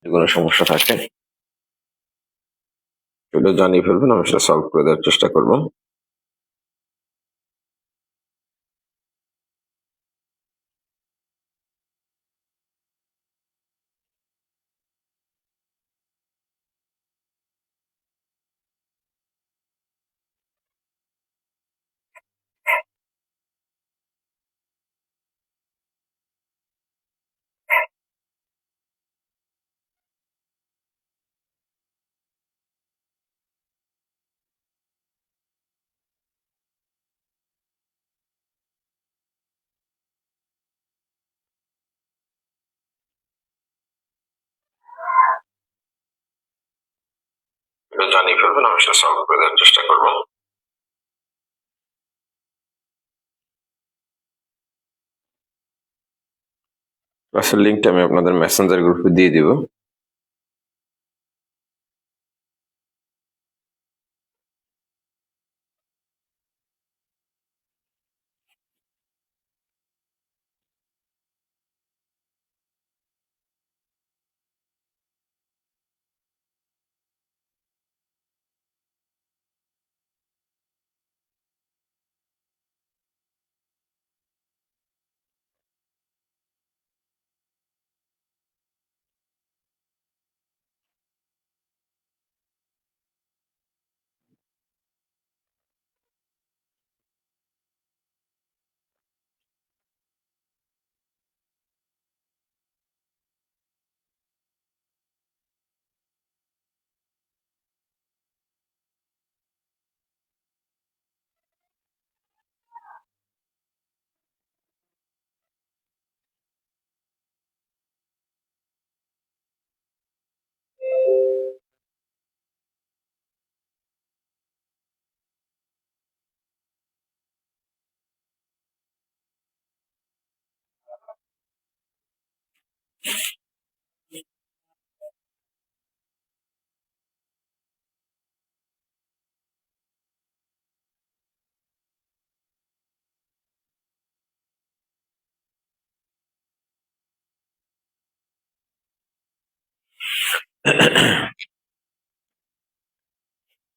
কোনো সমস্যা থাকে সেটা জানিয়ে ফেলবেন, আমি সেটা সলভ করে দেওয়ার চেষ্টা করবো। সেটা জানিয়ে ফেলবেন, আমি সেটা সলভ করে দেওয়ার চেষ্টা করবো। ক্লাসের লিঙ্কটা আমি আপনাদের মেসেঞ্জার গ্রুপে দিয়ে দিব।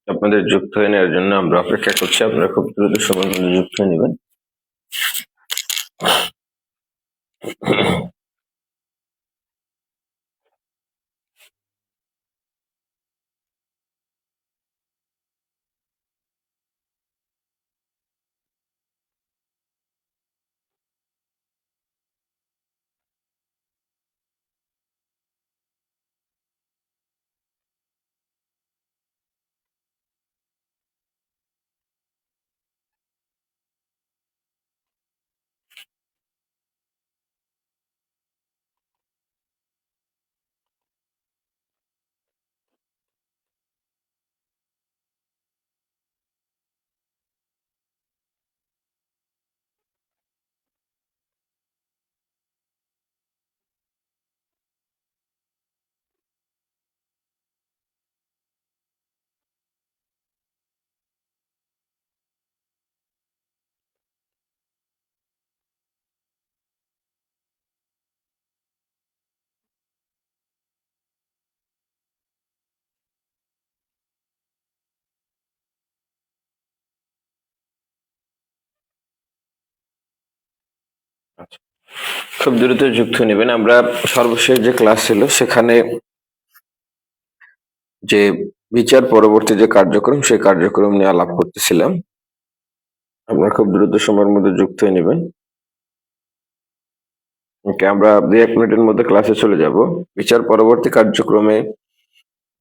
আপনাদের যুক্ত হয়ে নেওয়ার জন্য আমরা অপেক্ষা করছি, আপনারা খুব দ্রুত সময়ের মধ্যে যুক্ত হয়ে নেবেন। আচ্ছা, খুব দ্রুত যুক্ত নেবেন। আমরা সর্বশেষ যে ক্লাস ছিল সেখানে যে বিচার পরবর্তী যে কার্যক্রম, সেই কার্যক্রম নিয়ে আলাপ করতেছিলাম। আপনারা খুব দ্রুত সময়ের মধ্যে যুক্ত হয়ে নেবেন। ওকে, আমরা 2-1 মিনিটের মধ্যে ক্লাসে চলে যাব। বিচার পরবর্তী কার্যক্রমে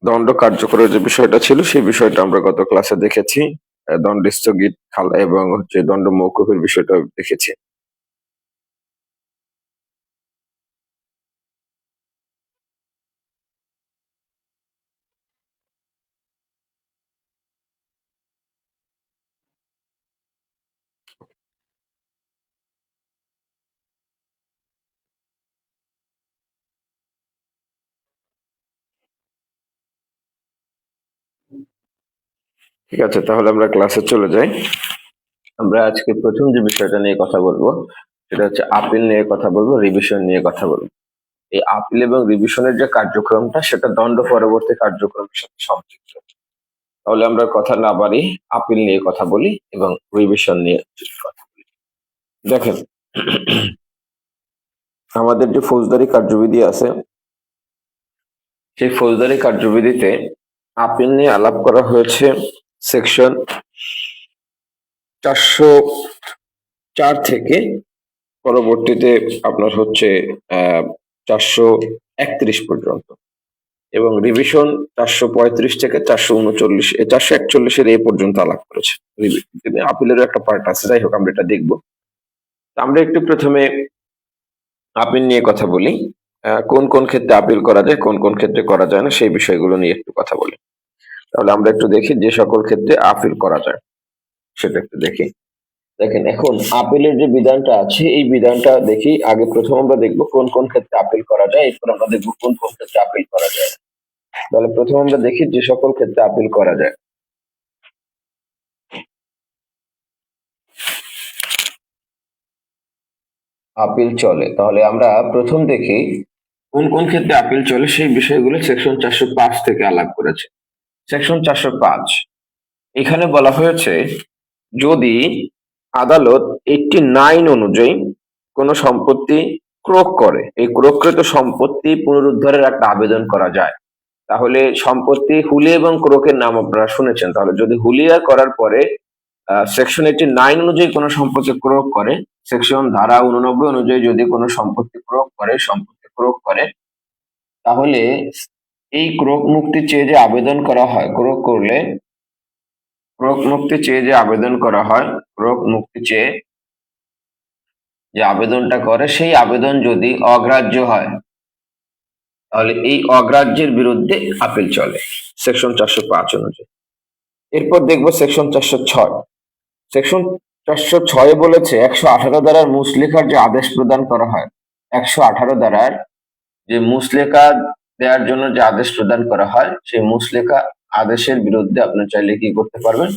দণ্ড কার্যকরের যে বিষয়টা ছিল সেই বিষয়টা আমরা গত ক্লাসে দেখেছি। দণ্ড স্থগিত, খালা এবং দণ্ড মওকুফের বিষয়টা দেখেছি। ঠিক আছে, তাহলে আমরা ক্লাসে চলে যাই। আমরা আজকে প্রথম যে বিষয়টা নিয়ে কথা বলবো সেটা হচ্ছে আপিল নিয়ে কথা বলবো, রিভিশন নিয়ে কথা বলবো। এই আপিল এবং রিভিশনের যে কার্যক্রমটা সেটা দণ্ড পরবর্তী কার্যক্রমের সাথে সম্পৃক্ত। তাহলে আমরা কথা না বাড়ি আপিল নিয়ে কথা বলি এবং রিভিশন নিয়ে কথা বলি। দেখেন, আমাদের যে ফৌজদারি কার্যবিধি আছে সেই ফৌজদারি কার্যবিধিতে আপিল নিয়ে আলাপ করা হয়েছে সেকশন 404 থেকে পরবর্তীতে আপনার হচ্ছে 431 পর্যন্ত, এবং রিভিশন 435 থেকে 441 এ পর্যন্ত আলাপ করেছে। আপিলেরও একটা পার্ট আছে, যাই হোক আমরা এটা দেখবো। আমরা একটু প্রথমে আপিল নিয়ে কথা বলি, কোন কোন ক্ষেত্রে আপিল করা যায়, কোন কোন ক্ষেত্রে করা যায় না, সেই বিষয়গুলো নিয়ে একটু কথা বলি। তাহলে আমরা একটু দেখি যে সকল ক্ষেত্রে আপিল করা যায় সেটা একটু দেখি। দেখেন, এখন আপিলের যে বিধানটা আছে এই বিধানটা দেখি। আগে প্রথম আমরা দেখবো কোন কোন ক্ষেত্রে আপিল করা যায়, এরপর আমরা দেখবো কোন কোন ক্ষেত্রে আপিল করা যায়। তাহলে প্রথম আমরা দেখি যে সকল ক্ষেত্রে আপিল করা যায়। আপিল চলে, তাহলে আমরা প্রথম দেখি কোন কোন ক্ষেত্রে আপিল চলে সেই বিষয়গুলো সেকশন 405 থেকে আলাপ করেছে। সেকশন 405 এখানে বলা হয়েছে, যদি আদালত 89 অনুযায়ী কোন সম্পত্তি ক্রোক করে, এই ক্রোককৃত সম্পত্তি পুনরুদ্ধারের একটা আবেদন করা যায়। তাহলে সম্পত্তি হুলিয়া এবং ক্রোকের নাম আপনারা শুনেছেন। তাহলে যদি হুলিয়া করার পরে সেকশন 89 অনুযায়ী কোন সম্পত্তি ক্রোক করে, সেকশন ধারা 89 অনুযায়ী যদি কোনো সম্পত্তি ক্রোক করে, তাহলে এই ক্রোক মুক্তি চেয়ে যে আবেদন করা হয়, ক্রোক মুক্তি চেয়ে যে আবেদন করা হয়, ক্রোক মুক্তি চেয়ে যে আবেদনটা করে, সেই আবেদন যদি অগ্রাহ্য হয় তাহলে এই অগ্রাহ্যের বিরুদ্ধে আপিল চলে সেকশন 405 অনুযায়ী। এরপর দেখবো সেকশন 406। সেকশন 406 বলেছে 118 ধারার মুচলেখার যে আদেশ প্রদান করা হয়, 118 ধারার যে মুচলেখা দেওয়ার জন্য যে আদেশ প্রদান করা হয়, সেই মুচলেখা আদেশের বিরুদ্ধে আপনি চাইলে কি করতে পারবেন,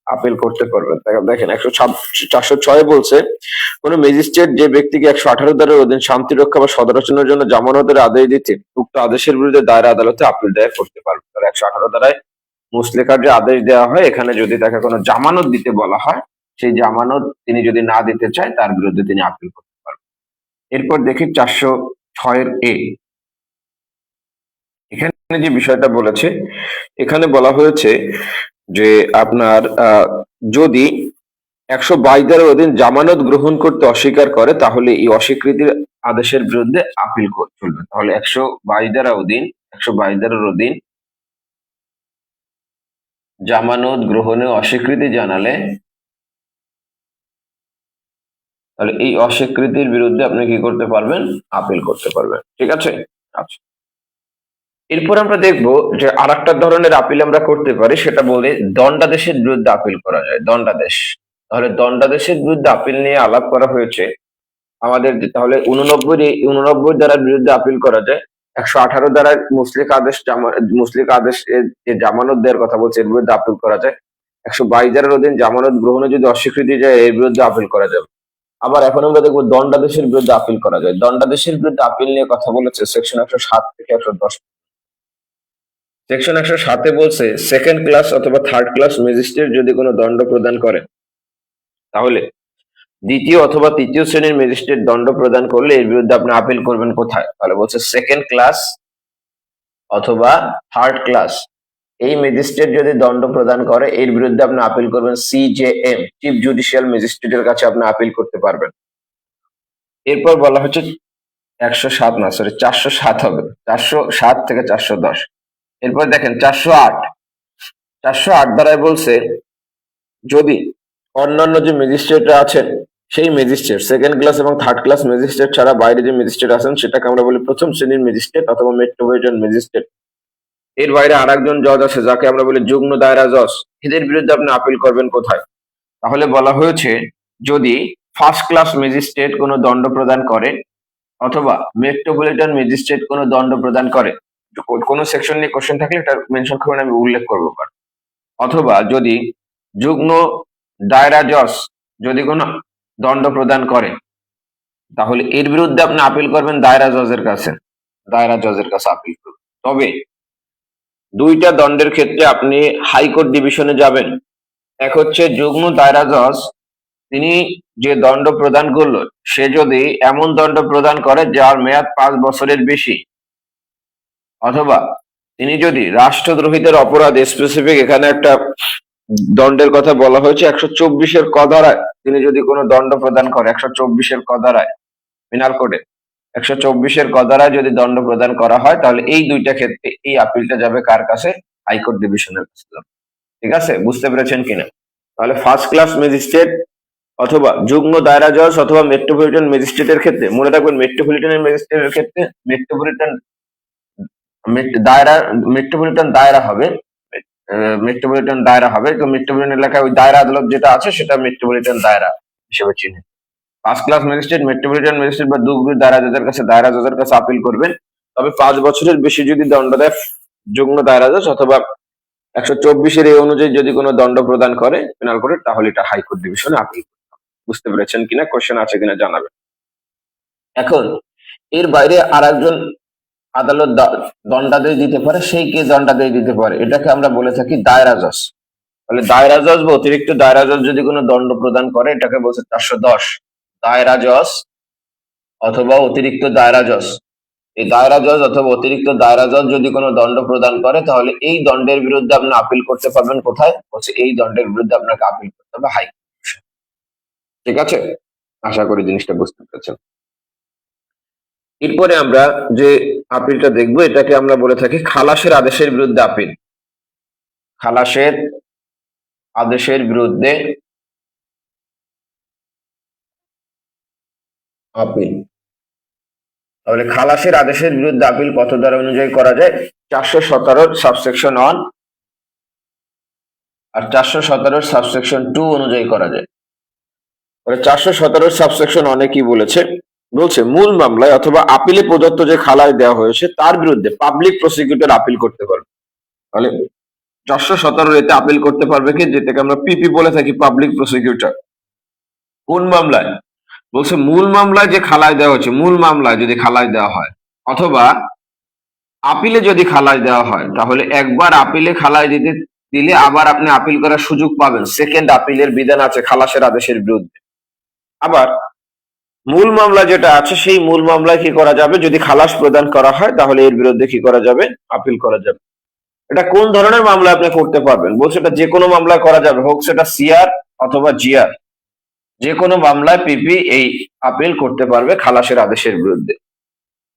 আপিল করতে পারবেন। দেখেন 406 বলছে, কোন ম্যাজিস্ট্রেট যে ব্যক্তিকে 118 ধারার অধীন শান্তি রক্ষা বা সদাচরণের জন্য জামানতের আদেশ দিতে উক্ত আদেশের বিরুদ্ধে দায়ের আদালতে আপিল দায়ের করতে পারবে। 118 ধারায় মুচলেখার যে আদেশ দেওয়া হয়, এখানে যদি তাকে কোনো জামানত দিতে বলা হয়, সেই জামানত তিনি যদি না দিতে চায় তার বিরুদ্ধে তিনি আপিল করতে পারবেন। এরপর দেখি 406 এ এখানে যে বিষয়টা বলেছে, এখানে বলা হয়েছে যে আপনার যদি 122 ধারার অধীন জামানত গ্রহণ করতে অস্বীকার করে তাহলে এই অস্বীকৃতির আদেশের বিরুদ্ধে আপিল চলবে। তাহলে 122 ধারার অধীন জামানত গ্রহণে অস্বীকৃতি জানালে তাহলে এই অস্বীকৃতির বিরুদ্ধে আপনি কি করতে পারবেন, আপিল করতে পারবেন। ঠিক আছে। আচ্ছা, এরপর আমরা দেখবো যে আরেকটা ধরনের আপিল আমরা করতে পারি, সেটা বলে দণ্ডাদেশের বিরুদ্ধে আপিল করা যায়। দণ্ডাদেশ, তাহলে দণ্ডাদেশের বিরুদ্ধে আপিল নিয়ে আলাপ করা হয়েছে আমাদের। তাহলে 89 ধারার বিরুদ্ধে আপিল করা যায়। 118 ধারার মুচলেকা আদেশ যে জামানত দেওয়ার কথা বলছে, এর বিরুদ্ধে আপিল করা যায়। 122 ধারার অধীন জামানত গ্রহণে যদি অস্বীকৃতি যায়, এর বিরুদ্ধে আপিল করা যাবে। আবার এখন আমরা দেখবো দণ্ডাদেশের বিরুদ্ধে আপিল করা যায়। দণ্ডাদেশের বিরুদ্ধে আপিল নিয়ে কথা বলেছে সেকশন 107 থেকে 110। সেকশন 107 বলছে, সেকেন্ড ক্লাস অথবা থার্ড ক্লাস ম্যাজিস্ট্রেট যদি কোনো দণ্ড প্রদান করে, তাহলে দ্বিতীয় অথবা তৃতীয় শ্রেণীর ম্যাজিস্ট্রেট দণ্ড প্রদান করলে এর বিরুদ্ধে আপনি আপিল করবেন কোথায়? তাহলে বলছে সেকেন্ড ক্লাস অথবা থার্ড ক্লাস এই ম্যাজিস্ট্রেট যদি দণ্ড প্রদান করে, এর বিরুদ্ধে আপনি আপিল করবেন CJM, চিফ জুডিশিয়াল ম্যাজিস্ট্রেটের কাছে আপনি আপিল করতে পারবেন। এরপর বলা হচ্ছে 407 হবে, 407 থেকে 410। এরপর দেখেন 408 ধারায় বলছে, যদি অন্যান্য যে ম্যাজিস্ট্রেটরা আছেন সেই ম্যাজিস্ট্রেট সেকেন্ড ক্লাস এবং থার্ড ক্লাস ম্যাজিস্ট্রেট ছাড়া বাইরে যে ম্যাজিস্ট্রেট আছেন সেটাকে আমরা বলি প্রথম শ্রেণীর ম্যাজিস্ট্রেট অথবা মেট্রোপলিটন ম্যাজিস্ট্রেট। এর বাইরে আরেকজন জজ আছে যাকে আমরা বলি যুগ্ম দায়রা জজ। এদের বিরুদ্ধে আপনি আপিল করবেন কোথায়? তাহলে বলা হয়েছে, যদি ফার্স্ট ক্লাস ম্যাজিস্ট্রেট কোনো দণ্ড প্রদান করে অথবা মেট্রোপলিটন ম্যাজিস্ট্রেট কোনো দণ্ড প্রদান করে, কোনো সেকশন নিয়ে কোশ্চেন থাকলে এটা মেনশন করবেন, আমি উল্লেখ করবো। অথবা যদি যুগ্ম দায়রা জজ যদি কোনো দণ্ড প্রদান করে, তাহলে এর বিরুদ্ধে আপনি আপিল করবেন দায়রা জজের কাছে। দায়রা জজের কাছে আপিল করবেন। তবে দুইটা দণ্ডের ক্ষেত্রে আপনি হাইকোর্ট ডিভিশনে যাবেন। এক হচ্ছে যুগ্ম দায়রা জজ, তিনি যে দণ্ড প্রদান করলো, সে যদি এমন দণ্ড প্রদান করে যার মেয়াদ 5 বছরের বেশি, অথবা তিনি যদি রাষ্ট্রদ্রোহিতার অপরাধ স্পেসিফিক, এখানে একটা দণ্ডের কথা বলা হয়েছে 124-এর ক ধারায়, তিনি যদি কোনো দণ্ড প্রদান করে 124-এর ক ধারায়, পেনাল কোডে 124-এর ক ধারায় যদি দণ্ড প্রদান করা হয়, তাহলে এই দুইটা ক্ষেত্রে এই আপিলটা যাবে কার কাছে? হাইকোর্ট ডিভিশনের কাছে যাবে। ঠিক আছে, বুঝতে পেরেছেন কিনা? তাহলে ফার্স্ট ক্লাস ম্যাজিস্ট্রেট অথবা যুগ্ম দায়রা জজ অথবা মেট্রোপলিটন ম্যাজিস্ট্রেটের ক্ষেত্রে, মনে রাখবেন মেট্রোপলিটন ম্যাজিস্ট্রেটের ক্ষেত্রে মেট্রোপলিটন দায়রা হবে, মেট্রোপলিটন দায়রা হবে। তো মেট্রোপলিটন এলাকায় ওই দায়রা আদালত যেটা আছে সেটা মেট্রোপলিটন দায়রা হিসেবে চিহ্নিত। First class magistrate, metropolitan magistrate বা দুগ্ধ দায়রা জজের কাছে আপিল করবেন। তবে 5 বছরের বেশি যদি দণ্ড দেয় যুগ্ম দায়রা জজ, অথবা 124-এর এই অনুযায়ী যদি কোনো দণ্ড প্রদান করে পেনাল কোডে, তাহলে এটা হাইকোর্ট ডিভিশনে আপিল করতে হবে। বুঝতে পেরেছেন কিনা? কোশ্চেন আছে কিনা জানাবেন। এখন এর বাইরে আর একজন আদালত দণ্ডাদেশ দিতে পারে, সেই কে দণ্ডাদেশ দিতে পারে? এটাকে আমরা বলে থাকি দায়রা জজ। তাহলে দায়রা জজ বা অতিরিক্ত দায়রা জজ যদি কোনো দণ্ড প্রদান করে, এটাকে বলছে 410। দায়রা জজ অথবা অতিরিক্ত দায়রা জজ, এই দায়রা জজ অথবা অতিরিক্ত দায়রা জজ যদি কোনো দণ্ড প্রদান করে, তাহলে এই দণ্ডের বিরুদ্ধে আপনি আপিল করতে পারবেন কোথায়? বলছে এই দণ্ডের বিরুদ্ধে আপনাকে আপিল করতে হবে হাইকোর্ট। ঠিক আছে, আশা করি জিনিসটা বুঝতে পেরেছেন। এরপরে আমরা যে আপিলটা দেখবো, এটাকে আমরা বলে থাকি খালাসের আদেশের বিরুদ্ধে আপিল। খালাসের আদেশের বিরুদ্ধে আপিল। তাহলে খালাসের আদেশের বিরুদ্ধে আপিল কত ধারা অনুযায়ী করা যায়? 417 সাবসেকশন 1 আর 417 সাবসেকশন 2 অনুযায়ী করা যায়। 417 সাবসেকশন 1 কি বলেছে? বলছে মূল মামলায় অথবা আপিলে প্রদত্ত যে খালাস দেওয়া হয়েছে তার বিরুদ্ধে পাবলিক প্রসিকিউটর আপিল করতে পারবে। তাহলে 417 এতে আপিল করতে পারবে কি? যেটাকে আমরা পিপি বলে থাকি, পাবলিক প্রসিকিউটর। কোন মামলায়? বলছে মূল মামলায় যে খালাস দেওয়া হয়েছে, মূল মামলায় যদি খালাস দেওয়া হয়, অথবা আপিলে যদি খালাস দেওয়া হয়, তাহলে একবার আপিলে খালাস দিলে আবার আপনি আপিল করার সুযোগ পাবেন। সেকেন্ড আপিলের বিধান আছে খালাসের আদেশের বিরুদ্ধে। আবার মূল মামলা যেটা আছে, সেই মূল মামলায় কি করা যাবে? যদি খালাস প্রদান করা হয়, তাহলে এর বিরুদ্ধে কি করা যাবে? আপিল করা যাবে। এটা কোন ধরনের মামলা আপনি করতে পারবেন? বলছে এটা যে কোনো মামলায় করা যাবে, হোক সেটা সিআর অথবা জিআর, যে কোনো মামলায় পিপি এই আপিল করতে পারবে খালাসের আদেশের বিরুদ্ধে।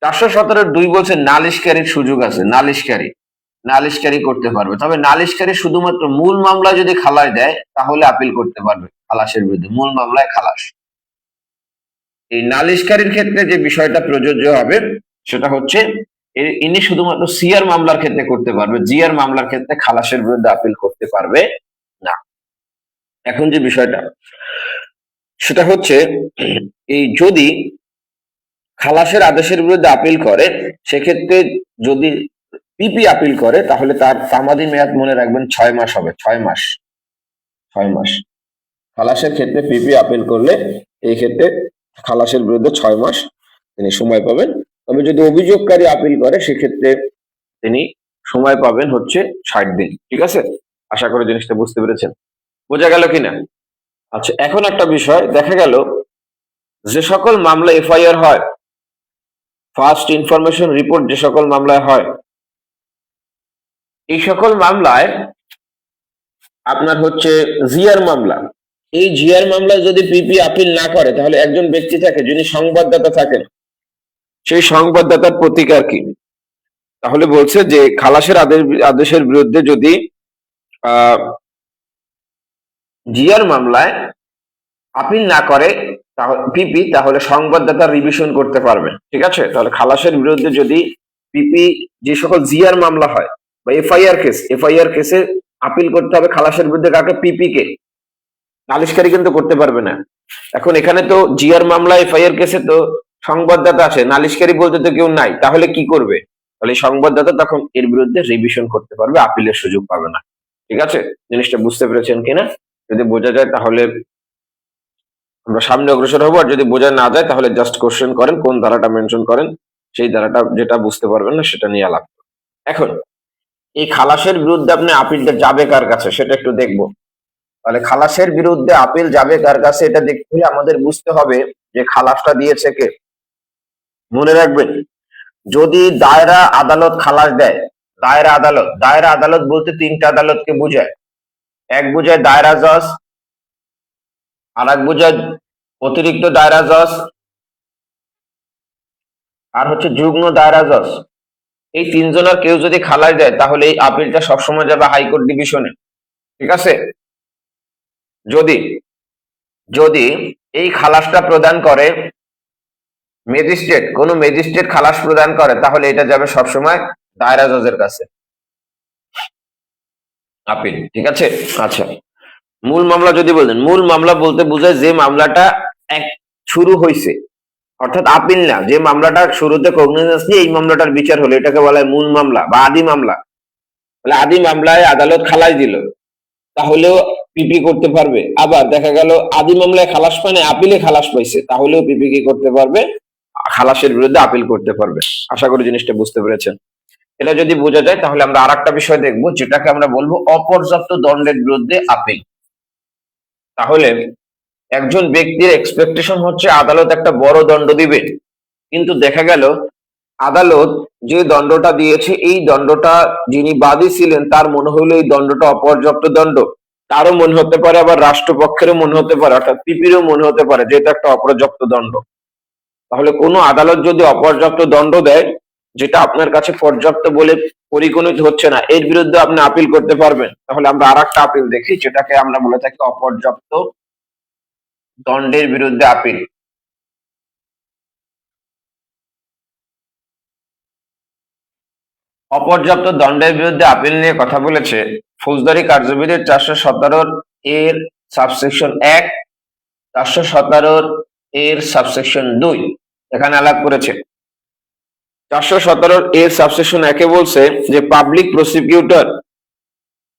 417-2 বলছে নালিশকারীর সুযোগ আছে। নালিশকারী করতে পারবে, তবে নালিশকারী শুধুমাত্র মূল মামলায় যদি খালাস দেয়, তাহলে আপিল করতে পারবে খালাসের বিরুদ্ধে, মূল মামলায় খালাস। এই নালিশকারীর ক্ষেত্রে যে বিষয়টা প্রযোজ্য হবে সেটা হচ্ছে ইনি শুধুমাত্র সিআর মামলার ক্ষেত্রে করতে পারবে, জিআর মামলার ক্ষেত্রে খালাসের বিরুদ্ধে আপিল করতে পারবে না। এখন যে বিষয়টা সেটা হচ্ছে, এই যদি খালাসের আদেশের বিরুদ্ধে আপিল করে, সেক্ষেত্রে যদি পিপি আপিল করে, তাহলে তার তামাদি মেয়াদ মনে রাখবেন 6 মাস হবে। 6 মাস। খালাসের ক্ষেত্রে পিপি আপিল করলে এই ক্ষেত্রে খালাসের বিরুদ্ধে 6 মাস তিনি সময় পাবেন। তবে যদি অভিযোগকারী আপিল করে, সেক্ষেত্রে তিনি সময় পাবেন হচ্ছে 60 দিন। ঠিক আছে, আশা করি জিনিসটা বুঝতে পেরেছেন। বোঝা গেল কিনা? আচ্ছা, এখন একটা বিষয় দেখা গেল, যে সকল মামলা এফআইআর হয়, ফার্স্ট ইনফরমেশন রিপোর্ট যে সকল মামলায় হয়, এই সকল মামলায় আপনার হচ্ছে জিআর মামলা, এই জিআর মামলায় যদি পিপি আপিল না করে, তাহলে একজন ব্যক্তি থাকে যিনি সংবাদদাতা থাকেন, সেই সংবাদদাতার প্রতিকার কি? তাহলে বলছে যে খালাসের আদেশের বিরুদ্ধে যদি জিআর মামলায় আপিল না করে পিপি, তাহলে সংবাদদাতা রিভিশন করতে পারবে। ঠিক আছে, তাহলে খালাসের বিরুদ্ধে যদি পিপি, যে সকল জিআর মামলা হয় বা এফআইআর কেসে আপিল করতে হবে খালাসের বিরুদ্ধে কাকে? পিপি কে। নালিশকারী কিন্তু করতে পারবে না। এখন এখানে তো জিআর মামলা এফআইআর কেসে তো সংবাদদাতা আছে, নালিশকারী বলতে তো কেউ নাই, তাহলে কি করবে? তাহলে সংবাদদাতা তখন এর বিরুদ্ধে রিভিশন করতে পারবে, আপিলের সুযোগ পাবে না। ঠিক আছে, জিনিসটা বুঝতে পেরেছেন কিনা? যদি বোঝা যায় তাহলে আমরা সামনে অগ্রসর হবো, আর যদি বোঝা না যায় তাহলে জাস্ট কোশ্চেন করেন, কোন ধারাটা মেনশন করেন সেই ধারাটা যেটা বুঝতে পারবেন না সেটা নিয়ে আলাপ করব। এখন এই খালাসের বিরুদ্ধে আপনি আপিলটা যাবে কার কাছে সেটা একটু দেখবো। তাহলে খালাসের বিরুদ্ধে আপিল যাবে কার কাছে এটা দেখতে হলে আমাদের বুঝতে হবে যে খালাসটা দিয়েছে কে। মনে রাখবেন, যদি দায়রা আদালত খালাস দেয়, দায়রা আদালত বলতে তিনটা আদালতকে বোঝায়। এক বোঝায় দায়রা জজ, আর এক বোঝায় অতিরিক্ত দায়রা জজ, আর হচ্ছে যুগ্ম দায়রা জজ। এই তিনজনের কেউ যদি খালাস দেয় তাহলে এই আপিলটা সবসময় যাবে হাইকোর্ট ডিভিশনে। ঠিক আছে? যদি যদি এই খালাসটা প্রদান করে ম্যাজিস্ট্রেট, কোনো ম্যাজিস্ট্রেট খালাস প্রদান করে, তাহলে এটা যাবে সবসময় দায়রা জজের কাছে আপিল। ঠিক আছে? আচ্ছা, মূল মামলা যদি বলেন, মূল মামলা বলতে বোঝায় যে মামলাটা এক শুরু হয়েছে, অর্থাৎ আপিল না, যে মামলাটা শুরুতে কগনিজেন্স নিয়ে এই মামলাটার বিচার হলো, এটাকে বলা হয় মূল মামলা বা আদি মামলা। তাহলে আদি মামলায় আদালত খালাস দিল, তাহলেও পিপি করতে পারবে। আবার দেখা গেল আদি মামলায় খালাস পায় না, আপিলে খালাস পাইছে, তাহলেও পিপি কি করতে পারবে, খালাসের বিরুদ্ধে আপিল করতে পারবে। আশা করি জিনিসটা বুঝতে পেরেছেন। এটা যদি বোঝা যায় তাহলে আমরা আরেকটা বিষয় দেখবো, যেটাকে আমরা বলবো অপর্যাপ্ত দণ্ডের বিরুদ্ধে আপিল। তাহলে একজন ব্যক্তির এক্সপেকটেশন হচ্ছে আদালত একটা বড় দণ্ড দিবে, কিন্তু দেখা গেল আদালত যে দণ্ডটা দিয়েছে এই দণ্ডটা যিনি বাদী ছিলেন তার মনে হলো এই দণ্ডটা অপর্যাপ্ত দণ্ড। তারও মনে হতে পারে, আবার রাষ্ট্রপক্ষেরও মনে হতে পারে, অর্থাৎ পিপিরও মনে হতে পারে যে এটা একটা অপর্যাপ্ত দণ্ড। তাহলে কোনো আদালত যদি অপর্যাপ্ত দণ্ড দেয়, যেটা আপনার কাছে পর্যাপ্ত বলে পরিগণিত হচ্ছে না, এর বিরুদ্ধে আপনি আপিল করতে পারবেন। তাহলে আমরা আরেকটা আপিল দেখি, যেটাকে আমরা বলে থাকি অপর্যাপ্ত দণ্ডের বিরুদ্ধে আপিল। অপর্যাপ্ত দণ্ডের বিরুদ্ধে আপিল নিয়ে কথা বলেছে ফৌজদারি কার্যবিধির 417 এর সাবসেকশন 1, 417 এর সাবসেকশন 2 এখানে আলাপ করেছে। 417 এর সাবসেকশন 1 বলছে যে পাবলিক প্রসিকিউটর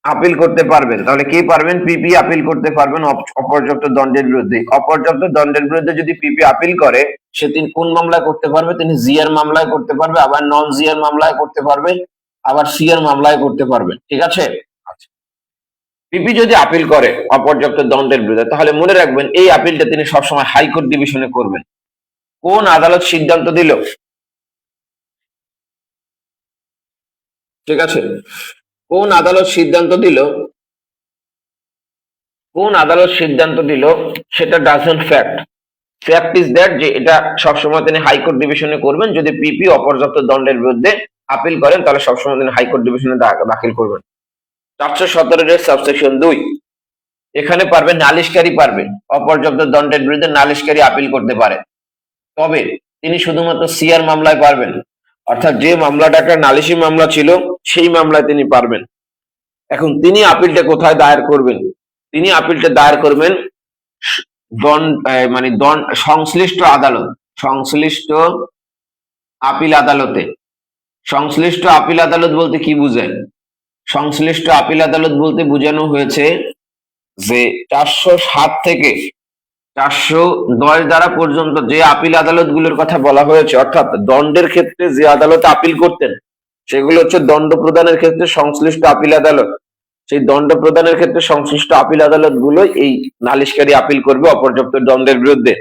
আপিল করতে পারবেন। তাহলে কি পারবেন? পিপি আপিল করতে পারবেন অপর্যাপ্ত দণ্ডের বিরুদ্ধে। অপর্যাপ্ত দণ্ডের বিরুদ্ধে যদি পিপি আপিল করে, সে তিনি কোন মামলায় করতে পারবে? তিনি জিআর মামলায় করতে পারবে, আবার নন জিআর মামলায় করতে পারবে, আবার সিআর মামলায় করতে পারবে। ঠিক আছে? পিপি যদি আপিল করে অপর্যাপ্ত দণ্ডের বিরুদ্ধে, তাহলে মনে রাখবেন এই আপিলটা তিনি সবসময় হাইকোর্ট ডিভিশনে করবেন। কোন আদালত সিদ্ধান্ত দিল? ঠিক আছে, কোন আদালত সিদ্ধান্ত দিল, কোন আদালত সিদ্ধান্ত দিল সেটা doesn't fact. Fact is that যে এটা সবসময় তিনি হাইকোর্ট ডিভিশনে করবেন। যদি পিপি অপর্যাপ্ত দণ্ডের বিরুদ্ধে আপিল করেন তাহলে সবসময় তিনি হাইকোর্ট ডিভিশনে দাখিল করবেন। 417 এর সাবসেকশন 2 এখানে পারবে নালিশকারী পারবে অপর্যাপ্ত দণ্ডের বিরুদ্ধে নালিশকারী আপিল করতে পারে, তবে তিনি শুধুমাত্র সিআর মামলায় পারবেন, অর্থাৎ যে মামলাটা একটা নালিশি মামলা ছিল সেই মামলায় তিনি পারবেন। এখন তিনি আপিলটা কোথায় দায়ের করবেন? তিনি আপিলটা দায়ের করবেন সংশ্লিষ্ট আদালত, সংশ্লিষ্ট আপিল আদালতে। সংশ্লিষ্ট আপিল আদালত বলতে কি বুঝায়? সংশ্লিষ্ট আপিল আদালত বলতে বোঝানো হয়েছে যে 407 থেকে 410 ধারা পর্যন্ত যে আপিল আদালতগুলোর কথা বলা হয়েছে, অর্থাৎ দণ্ডের ক্ষেত্রে যে আদালতে আপিল করতেন সেগুলো হচ্ছে দণ্ড প্রদানের ক্ষেত্রে সংশ্লিষ্ট আপিল আদালত। সেই দণ্ড প্রদানের ক্ষেত্রে সংশ্লিষ্ট আপিল আদালত গুলো এই নালিশকারী আপিল করবে অপর্যাপ্ত দণ্ডের বিরুদ্ধে।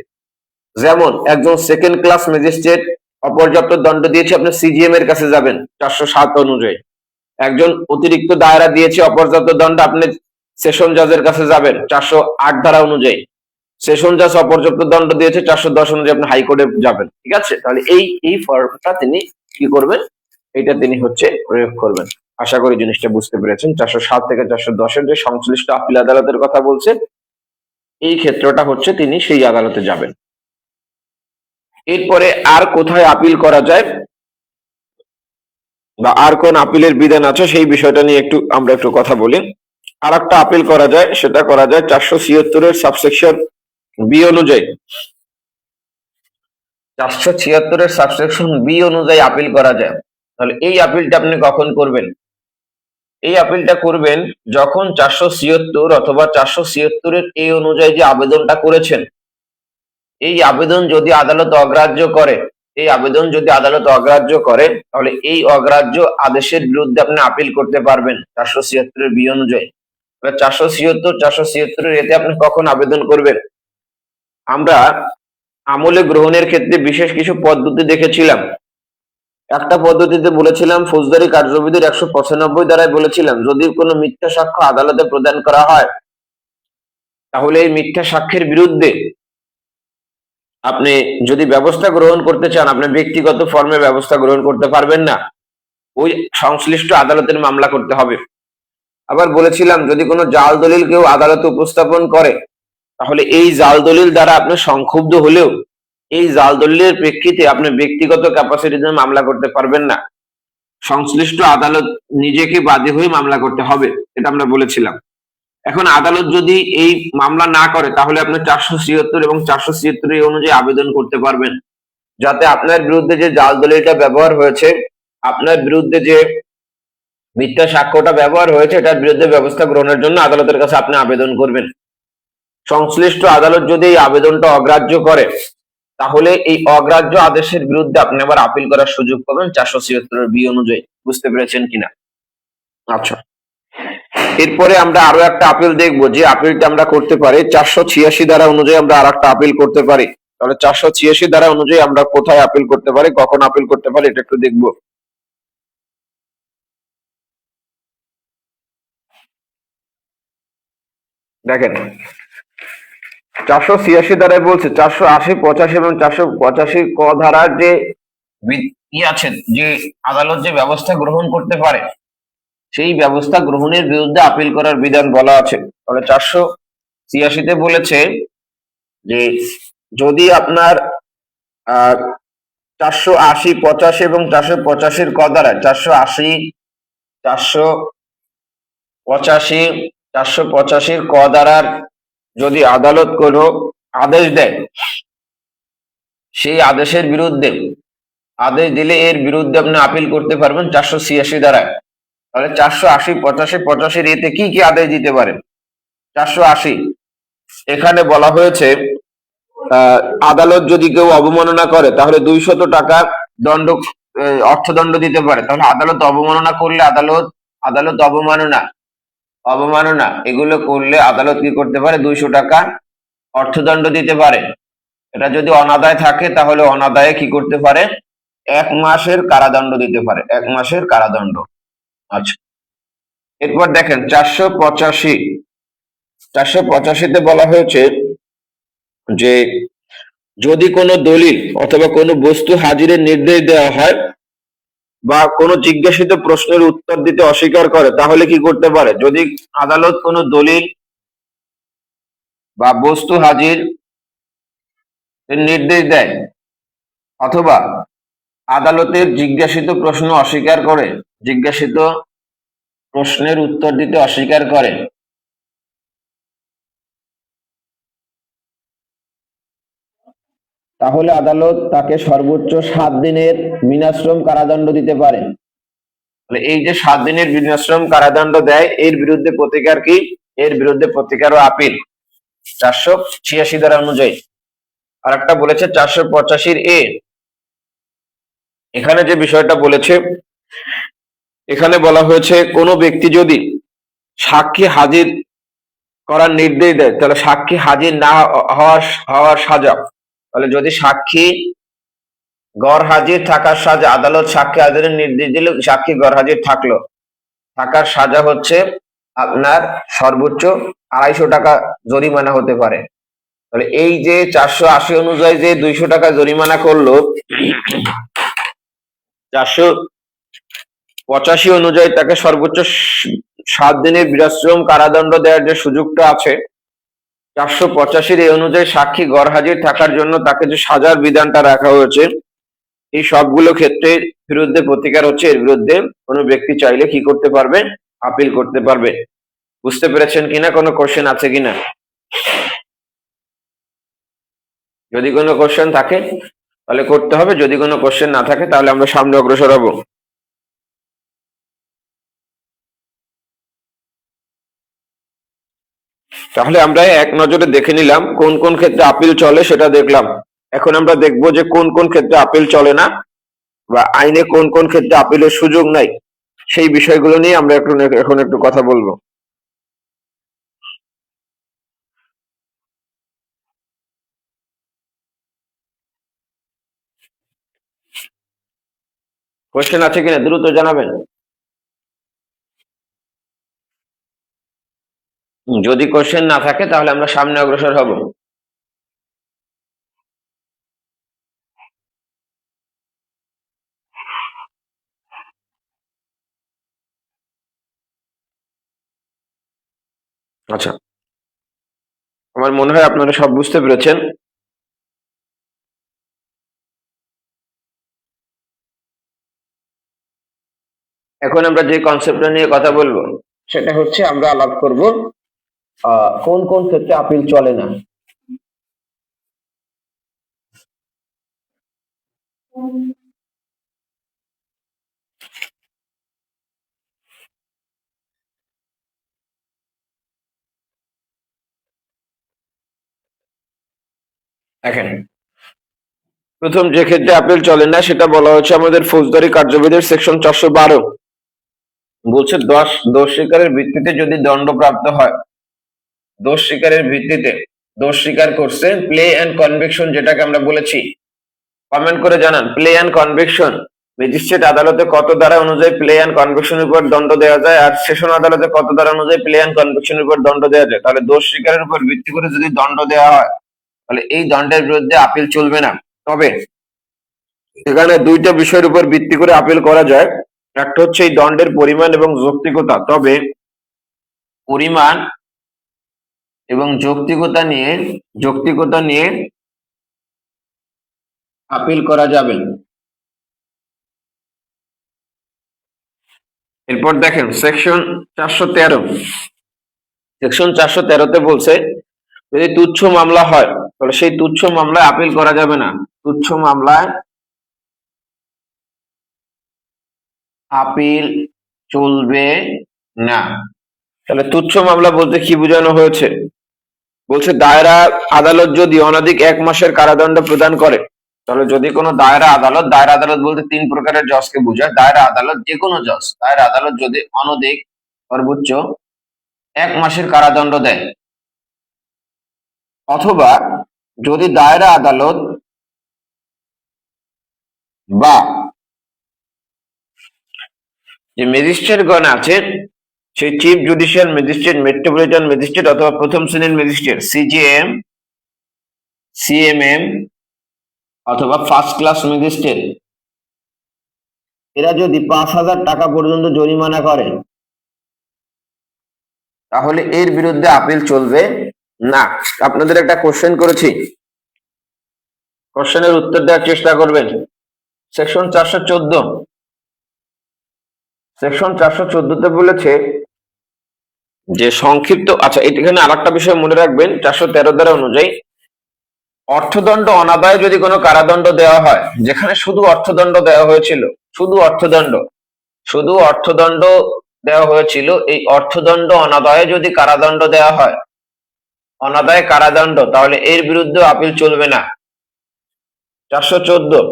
যেমন একজন সেকেন্ড ক্লাস ম্যাজিস্ট্রেট অপর্যাপ্ত দণ্ড দিয়েছে, আপনি সিজিএম এর কাছে যাবেন 407 অনুযায়ী। একজন অতিরিক্ত দায়রা দিয়েছে অপর্যাপ্ত দণ্ড, আপনি সেশন জজের কাছে যাবেন 408 ধারা অনুযায়ী। সেশন জজ অপর্যাপ্ত দণ্ড দিয়েছে 410 অনুযায়ী, আপনি হাইকোর্টে যাবেন। ঠিক আছে? তাহলে এই ফর্মটা তিনি কি করবেন? এটা তিনি হচ্ছে প্রয়োগ করবেন। আশা করি জিনিসটা বুঝতে পেরেছেন। 407 থেকে 410 এর যে সংশ্লিষ্ট আপিল আদালতের কথা বলছে, এই ক্ষেত্রটা হচ্ছে তিনি সেই আদালতে যাবেন। এরপরে আর কোথায় আপিল করা যায় বা আর কোন আপিলের বিধান আছে সেই বিষয়টা নিয়ে আমরা একটু কথা বলি। আর একটা আপিল করা যায়, সেটা করা যায় 476 এর সাবসেকশন বি অনুযায়ী। 476 এর সাবসেকশন বি অনুযায়ী আপিল করা যায়। তাহলে এই আপিলটা আপনি কখন করবেন? এই আপিলটা করবেন যখন 476 অথবা 476 এর এ অনুযায়ী যে আবেদনটা করেছেন, এই আবেদন যদি আদালত অগ্রাহ্য করে, এই আবেদন যদি আদালত অগ্রাহ্য করে তাহলে এই অগ্রাহ্য আদেশের বিরুদ্ধে আপনি আপিল করতে পারবেন 476 বি অনুযায়ী। 476 এতে আপনি কখন আবেদন করবেন? আমরা আমলে গ্রহণের ক্ষেত্রে বিশেষ কিছু পদ্ধতি দেখেছিলাম। একটা পদ্ধতিতে বলেছিলাম ফৌজদারি কার্যবিধির 195 ধারায় বলেছিলাম যদি কোনো মিথ্যা সাক্ষ্য আদালতে প্রদান করা হয় তাহলে এই মিথ্যা সাক্ষ্যের বিরুদ্ধে আপনি যদি ব্যবস্থা গ্রহণ করতে চান আপনি ব্যক্তিগত ফর্মে ব্যবস্থা গ্রহণ করতে পারবেন না, ওই সংশ্লিষ্ট আদালতের মামলা করতে হবে। আবার বলেছিলাম যদি কোনো জাল দলিল কেউ আদালতে উপস্থাপন করে তাহলে এই জাল দলিল দ্বারা আপনি সংক্ষুব্ধ হলেও এই জাল দলিলের প্রেক্ষিতে আপনি ব্যক্তিগত ক্যাপাসিটিতে মামলা করতে পারবেন না, সংশ্লিষ্ট আদালত নিজেকে বাদী হয়ে মামলা করতে হবে, এটা আমরা বলেছিলাম। এখন আদালত যদি এই মামলা না করে তাহলে আপনি 476 এবং 476 অনুযায়ী আবেদন করতে পারবেন, যাতে আপনার বিরুদ্ধে যে জাল দলিলটা ব্যবহার হয়েছে, আপনার বিরুদ্ধে যে মিথ্যা সাক্ষ্যটা ব্যবহার হয়েছে এটার বিরুদ্ধে ব্যবস্থা গ্রহণের জন্য আদালতের কাছে আপনি আবেদন করবেন। সংশ্লিষ্ট আদালত যদি এই আবেদনটা অগ্রাহ্য করে তাহলে এই অগ্রাহ্য আদেশের বিরুদ্ধে আপনি আবার আপিল করার সুযোগ পাবেন 476 বি অনুযায়ী। বুঝতে পেরেছেন কিনা? আচ্ছা, এরপরে আমরা আরো একটা আপিল দেখবো যে আপিলটা আমরা করতে পারি 486 ধারা অনুযায়ী আমরা আর একটা আপিল করতে পারি। তাহলে 486 ধারা অনুযায়ী আমরা কোথায় আপিল করতে পারি, কখন আপিল করতে পারি এটা একটু দেখবো। দেখেন 486 ধারায় বলছে 480, 85 এবং 485 ক ধারার যে আছে যে আদালত যে ব্যবস্থা গ্রহণ করতে পারে সেই ব্যবস্থা গ্রহণের বিরুদ্ধে আপিল করার বিধান বলা আছে। তাহলে 486-তে বলেছে যে যদি আপনার 480, 85 এবং 485 ক ধারায় 480, 485, 485 ক ধারার যদি আদালত কোনো আদেশ দেয় সেই আদেশের বিরুদ্ধে আদেশ দিলে এর বিরুদ্ধে আপনি আপিল করতে পারবেন 486 ধারায়। তাহলে 480, 85, 85 এতে কি কি আদেশ দিতে পারেন? 480 এখানে বলা হয়েছে আদালত যদি কেউ অবমাননা করে তাহলে 200 টাকা দণ্ড অর্থদণ্ড দিতে পারে। তাহলে আদালত অবমাননা করলে আদালত অবমাননা এগুলো করলে আদালত কি করতে পারে? 200 টাকা অর্থদণ্ড দিতে পারে। এটা যদি অনাদায় থাকে তাহলে অনাদায়ে কি করতে পারে? 1 মাসের কারাদণ্ড দিতে পারে, 1 মাসের কারাদণ্ড। আচ্ছা, এরপর দেখেন 485-তে বলা হয়েছে যে যদি কোনো দলিল অথবা কোনো বস্তু হাজিরের নির্দেশ দেওয়া হয় বা কোনো জিজ্ঞাসিত প্রশ্নের উত্তর দিতে অস্বীকার করে তাহলে কি করতে পারে? যদি আদালত কোনো দলিল বা বস্তু হাজির নির্দেশ দেয় অথবা আদালতের জিজ্ঞাসিত প্রশ্ন অস্বীকার করে, জিজ্ঞাসিত প্রশ্নের উত্তর দিতে অস্বীকার করে তাহলে আদালত তাকে সর্বোচ্চ 7 দিনের বিনাশ্রম কারাদণ্ড দিতে পারে। এই যে 7 দিনের বিনাশ্রম কারাদণ্ড দেয় এর বিরুদ্ধে প্রতিকার কি? এর বিরুদ্ধে প্রতিকার ও আপিল 486 ধারা অনুযায়ী। আর একটা বলেছে 485 এখানে যে বিষয়টা বলেছে এখানে বলা হয়েছে কোনো ব্যক্তি যদি সাক্ষী হাজির করার নির্দেশ দেয় তাহলে সাক্ষী হাজির না হওয়ার সাজা, তাহলে যদি সাক্ষী গড় হাজির থাকার সাজা, আদালত সাক্ষী হাজিরের নির্দেশ দিলে সাক্ষী গড় হাজির থাকার সাজা হচ্ছে আপনার সর্বোচ্চ 250 টাকা জরিমানা হতে পারে। তাহলে এই যে 480 অনুযায়ী যে 200 টাকা জরিমানা করলো 485 অনুযায়ী তাকে সর্বোচ্চ 7 দিনের বিনাশ্রম কারাদণ্ড দেওয়ার যে সুযোগটা আছে 485 এই অনুযায়ী সাক্ষী গড় হাজির থাকার জন্য তাকে যে সাজার বিধানটা রাখা হয়েছে এই সবগুলো ক্ষেত্রে বিরুদ্ধে প্রতিকার হচ্ছে এর বিরুদ্ধে কোনো ব্যক্তি চাইলে কি করতে পারবে? আপিল করতে পারবে। বুঝতে পেরেছেন কিনা? কোনো কোশ্চেন আছে কিনা? যদি কোনো কোশ্চেন থাকে তাহলে করতে হবে, যদি কোনো কোশ্চেন না থাকে তাহলে আমরা সামনে অগ্রসর হব। তাহলে আমরা এক নজরে দেখে নিলাম কোন কোন ক্ষেত্রে আপিল চলে সেটা দেখলাম। এখন আমরা দেখব যে কোন কোন ক্ষেত্রে আপিল চলে না বা আইনে কোন কোন ক্ষেত্রে আপিলের সুযোগ নাই, সেই বিষয়গুলো নিয়ে আমরা এখন একটু কথা বলবো। কোশ্চেন আছে কিনা দ্রুত জানাবেন। যদি কোশ্চেন না থাকে তাহলে আমরা সামনে অগ্রসর হব। আচ্ছা, আমার মনে হয় আপনারা সব বুঝতে পেরেছেন। এখন আমরা যে কনসেপ্টটা নিয়ে কথা বলবো সেটা হচ্ছে আমরা আলাপ করব কোন কোন ক্ষেত্রে আপিল চলে না। দেখেন, প্রথম যে ক্ষেত্রে আপিল চলে না সেটা বলা হচ্ছে আমাদের ফৌজদারি কার্যবিধির সেকশন 412। বলছে দোষ স্বীকারের ভিত্তিতে যদি দণ্ডপ্রাপ্ত হয়, দোষ স্বীকারের ভিত্তিতে দোষ স্বীকার করছে, প্লে অ্যান্ড কনভিকশন যেটাকে আমরা বলেছি, কমেন্ট করে জানান প্লে অ্যান্ড কনভিকশন ম্যাজিস্ট্রেট আদালতে কত ধারা অনুযায়ী প্লে অ্যান্ড কনভিকশনের উপর দণ্ড দেওয়া যায়, আর সেশন আদালতে কত ধারা অনুযায়ী প্লে অ্যান্ড কনভিকশনের উপর দণ্ড দেওয়া যায়। তাহলে দোষ স্বীকারের উপর ভিত্তি করে যদি দণ্ড দেওয়া হয় তাহলে এই দণ্ডের বিরুদ্ধে আপিল চলবে না। তবে এখানে দুইটা বিষয়ের উপর ভিত্তি করে আপিল করা যায়। একটা হচ্ছে এই দণ্ডের পরিমাণ এবং যৌক্তিকতা। তবে পরিমাণ এবং যৌক্তিকতা নিয়ে আপিল করা যাবে। এরপর দেখেন সেকশন 413। সেকশন 413-তে বলছে যদি তুচ্ছ মামলা হয় তাহলে সেই তুচ্ছ মামলায় আপিল করা যাবে না। তুচ্ছ মামলায় আপিল চলবে না। তাহলে তুচ্ছ মামলা বলতে কি বোঝানো হয়েছে? বলছে দায়রা আদালত যদি অনধিক 1 মাসের কারাদণ্ড প্রদান করে, তাহলে যদি কোনো দায়রা আদালত বলতে 3 প্রকারের জজকে বোঝায়। দায়রা আদালত যে কোনো জজ, দায়রা আদালত যদি অনধিক সর্বোচ্চ 1 মাসের কারাদণ্ড দেয়, অথবা যদি দায়রা আদালত বা যে ম্যাজিস্ট্রেটগণ আছেন সেই chief judicial magistrate, metropolitan magistrate অথবা প্রথম শ্রেণীর ম্যাজিস্ট্রেট সিজেএম, সিএমএম অথবা ফার্স্ট ক্লাস ম্যাজিস্ট্রেট, এরা যদি 5,000 টাকা পর্যন্ত জরিমানা করে তাহলে এর বিরুদ্ধে আপিল চলবে না। আপনাদের একটা কোশ্চেন করেছি, কোশ্চেনের উত্তর দেওয়ার চেষ্টা করবেন। সেকশন 414, সেকশন 414-তে বলেছে যে সংক্ষিপ্ত, আচ্ছা এখানে আরেকটা বিষয় মনে রাখবেন, 413 ধারা অনুযায়ী অর্থদণ্ড অনাদায়ে যদি কোনো কারাদণ্ড দেওয়া হয়, যেখানে শুধু অর্থদণ্ড দেওয়া হয়েছিল, শুধু অর্থদণ্ড দেওয়া হয়েছিল, এই অর্থদণ্ড অনাদায়ে যদি কারাদণ্ড দেওয়া হয়, অনাদায়ে কারাদণ্ড, তাহলে এর বিরুদ্ধে আপিল চলবে না। 414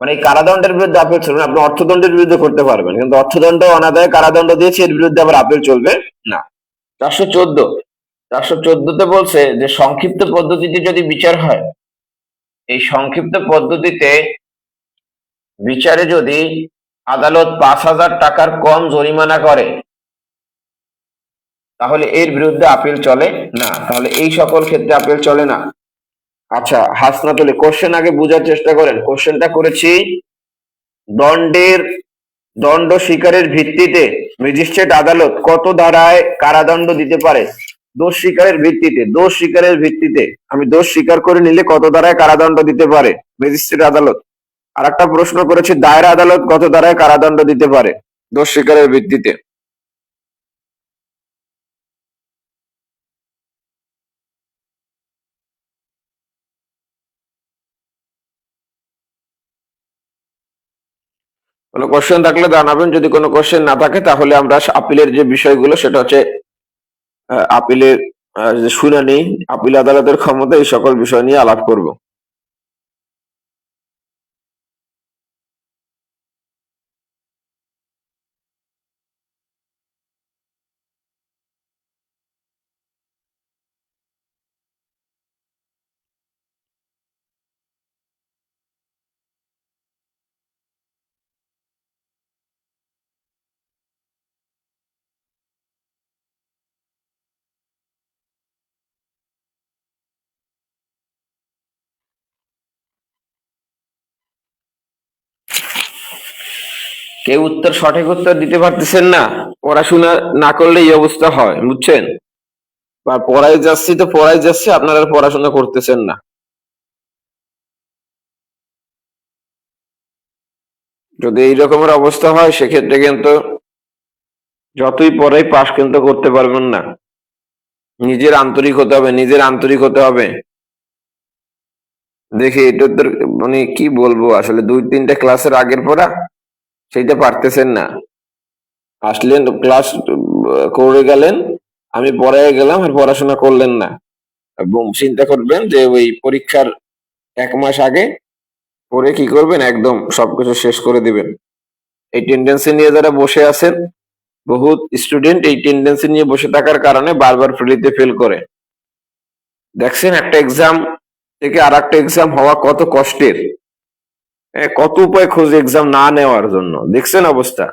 মানে এই কারাদণ্ডের বিরুদ্ধে আপিল চলবে না। আপনি অর্থদণ্ডের বিরুদ্ধে করতে পারবেন, কিন্তু অর্থদণ্ড অনাদায়ে কারাদণ্ড দিয়েছে এর বিরুদ্ধে আবার আপিল চলবে না। 414তে বলছে যে সংক্ষিপ্ত পদ্ধতিতে যদি বিচার হয়, এই সংক্ষিপ্ত পদ্ধতিতে বিচারে যদি আদালত 5,000 টাকার কম জরিমানা করে তাহলে এর বিরুদ্ধে আপিল চলে না। তাহলে এই সকল ক্ষেত্রে আপিল চলে না। আচ্ছা, হাসনাতুল কোশ্চেন আগে বোঝার চেষ্টা করেন। কোশ্চেনটা করেছি দণ্ড স্বীকারের ভিত্তিতে ম্যাজিস্ট্রেট আদালত কত ধারায় কারাদণ্ড দিতে পারে। দোষ স্বীকারের ভিত্তিতে আমি দোষ স্বীকার করে নিলে কত ধারায় কারাদণ্ড দিতে পারে ম্যাজিস্ট্রেট আদালত। আর একটা প্রশ্ন করেছি দায়রা আদালত কত ধারায় কারাদণ্ড দিতে পারে দোষ স্বীকারের ভিত্তিতে। কোনো কোশ্চেন থাকলে জানাবেন, যদি কোনো কোশ্চেন না থাকে তাহলে আমরা আপিলের যে বিষয়গুলো সেটা হচ্ছে আপিলের যে শুনানি, আপিল আদালতের ক্ষমতা, এই সকল বিষয় নিয়ে আলাপ করব। কেউ সঠিক উত্তর দিতে পারতেছেন না, পড়াশোনা না করলে এই অবস্থা হয়, বুঝছেন? বা পড়াই যাচ্ছি তো পড়াই যাচ্ছে, আপনারা আর পড়াশোনা করতেছেন না। যদি এই রকমের অবস্থা হয় সেক্ষেত্রে কিন্তু যতই পড়াই পাশ কিন্তু করতে পারবেন না। নিজের আন্তরিক হতে হবে, নিজের আন্তরিক হতে হবে। দেখি এটা তো মানে কি বলবো, আসলে 2-3টা ক্লাসের আগের পড়া সেইটা পারতেছেন না। আসলেন ক্লাস করে গেলেন, আমি পড়ায় গেলাম আর পড়াশোনা করলেন না, এবং চিন্তা করবেন যে ওই পরীক্ষার 1 মাস আগে পড়ে কি করবেন, একদম সবকিছু শেষ করে দিবেন। এই টেন্ডেন্সি নিয়ে যারা বসে আছেন, বহুত স্টুডেন্ট এই টেন্ডেন্সি নিয়ে বসে থাকার কারণে বারবার ফেলিতে ফেল করে। দেখছেন একটা এক্সাম থেকে আর একটা এক্সাম হওয়া কত কষ্টের, কত উপায় খুঁজে এক্সাম না নেওয়ার জন্য, দেখছেন অবস্থা।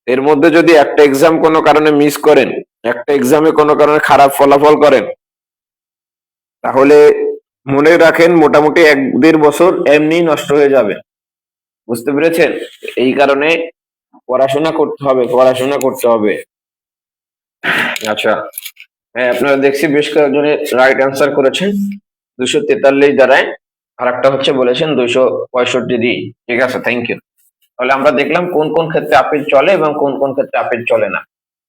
এর মধ্যে যদি একটা এক্সাম কোনো কারণে মিস করেন, একটা এক্সামে কোনো কারণে খারাপ ফলাফল করেন, তাহলে মনে রাখেন মোটামুটি 1-1.5 বছর এমনি নষ্ট হয়ে যাবে। বুঝতে পেরেছেন? এই কারণে পড়াশোনা করতে হবে, পড়াশোনা করতে হবে। আচ্ছা, হ্যাঁ আপনারা দেখছি বেশ কয়েকজনে রাইট অ্যান্সার করেছেন। 243 দ্বারায়, আর একটা হচ্ছে বলেছেন 265 দিয়ে। ঠিক আছে, থ্যাংক ইউ। তাহলে আমরা দেখলাম কোন কোন ক্ষেত্রে আপিল চলে এবং কোন কোন ক্ষেত্রে আপিল চলে না।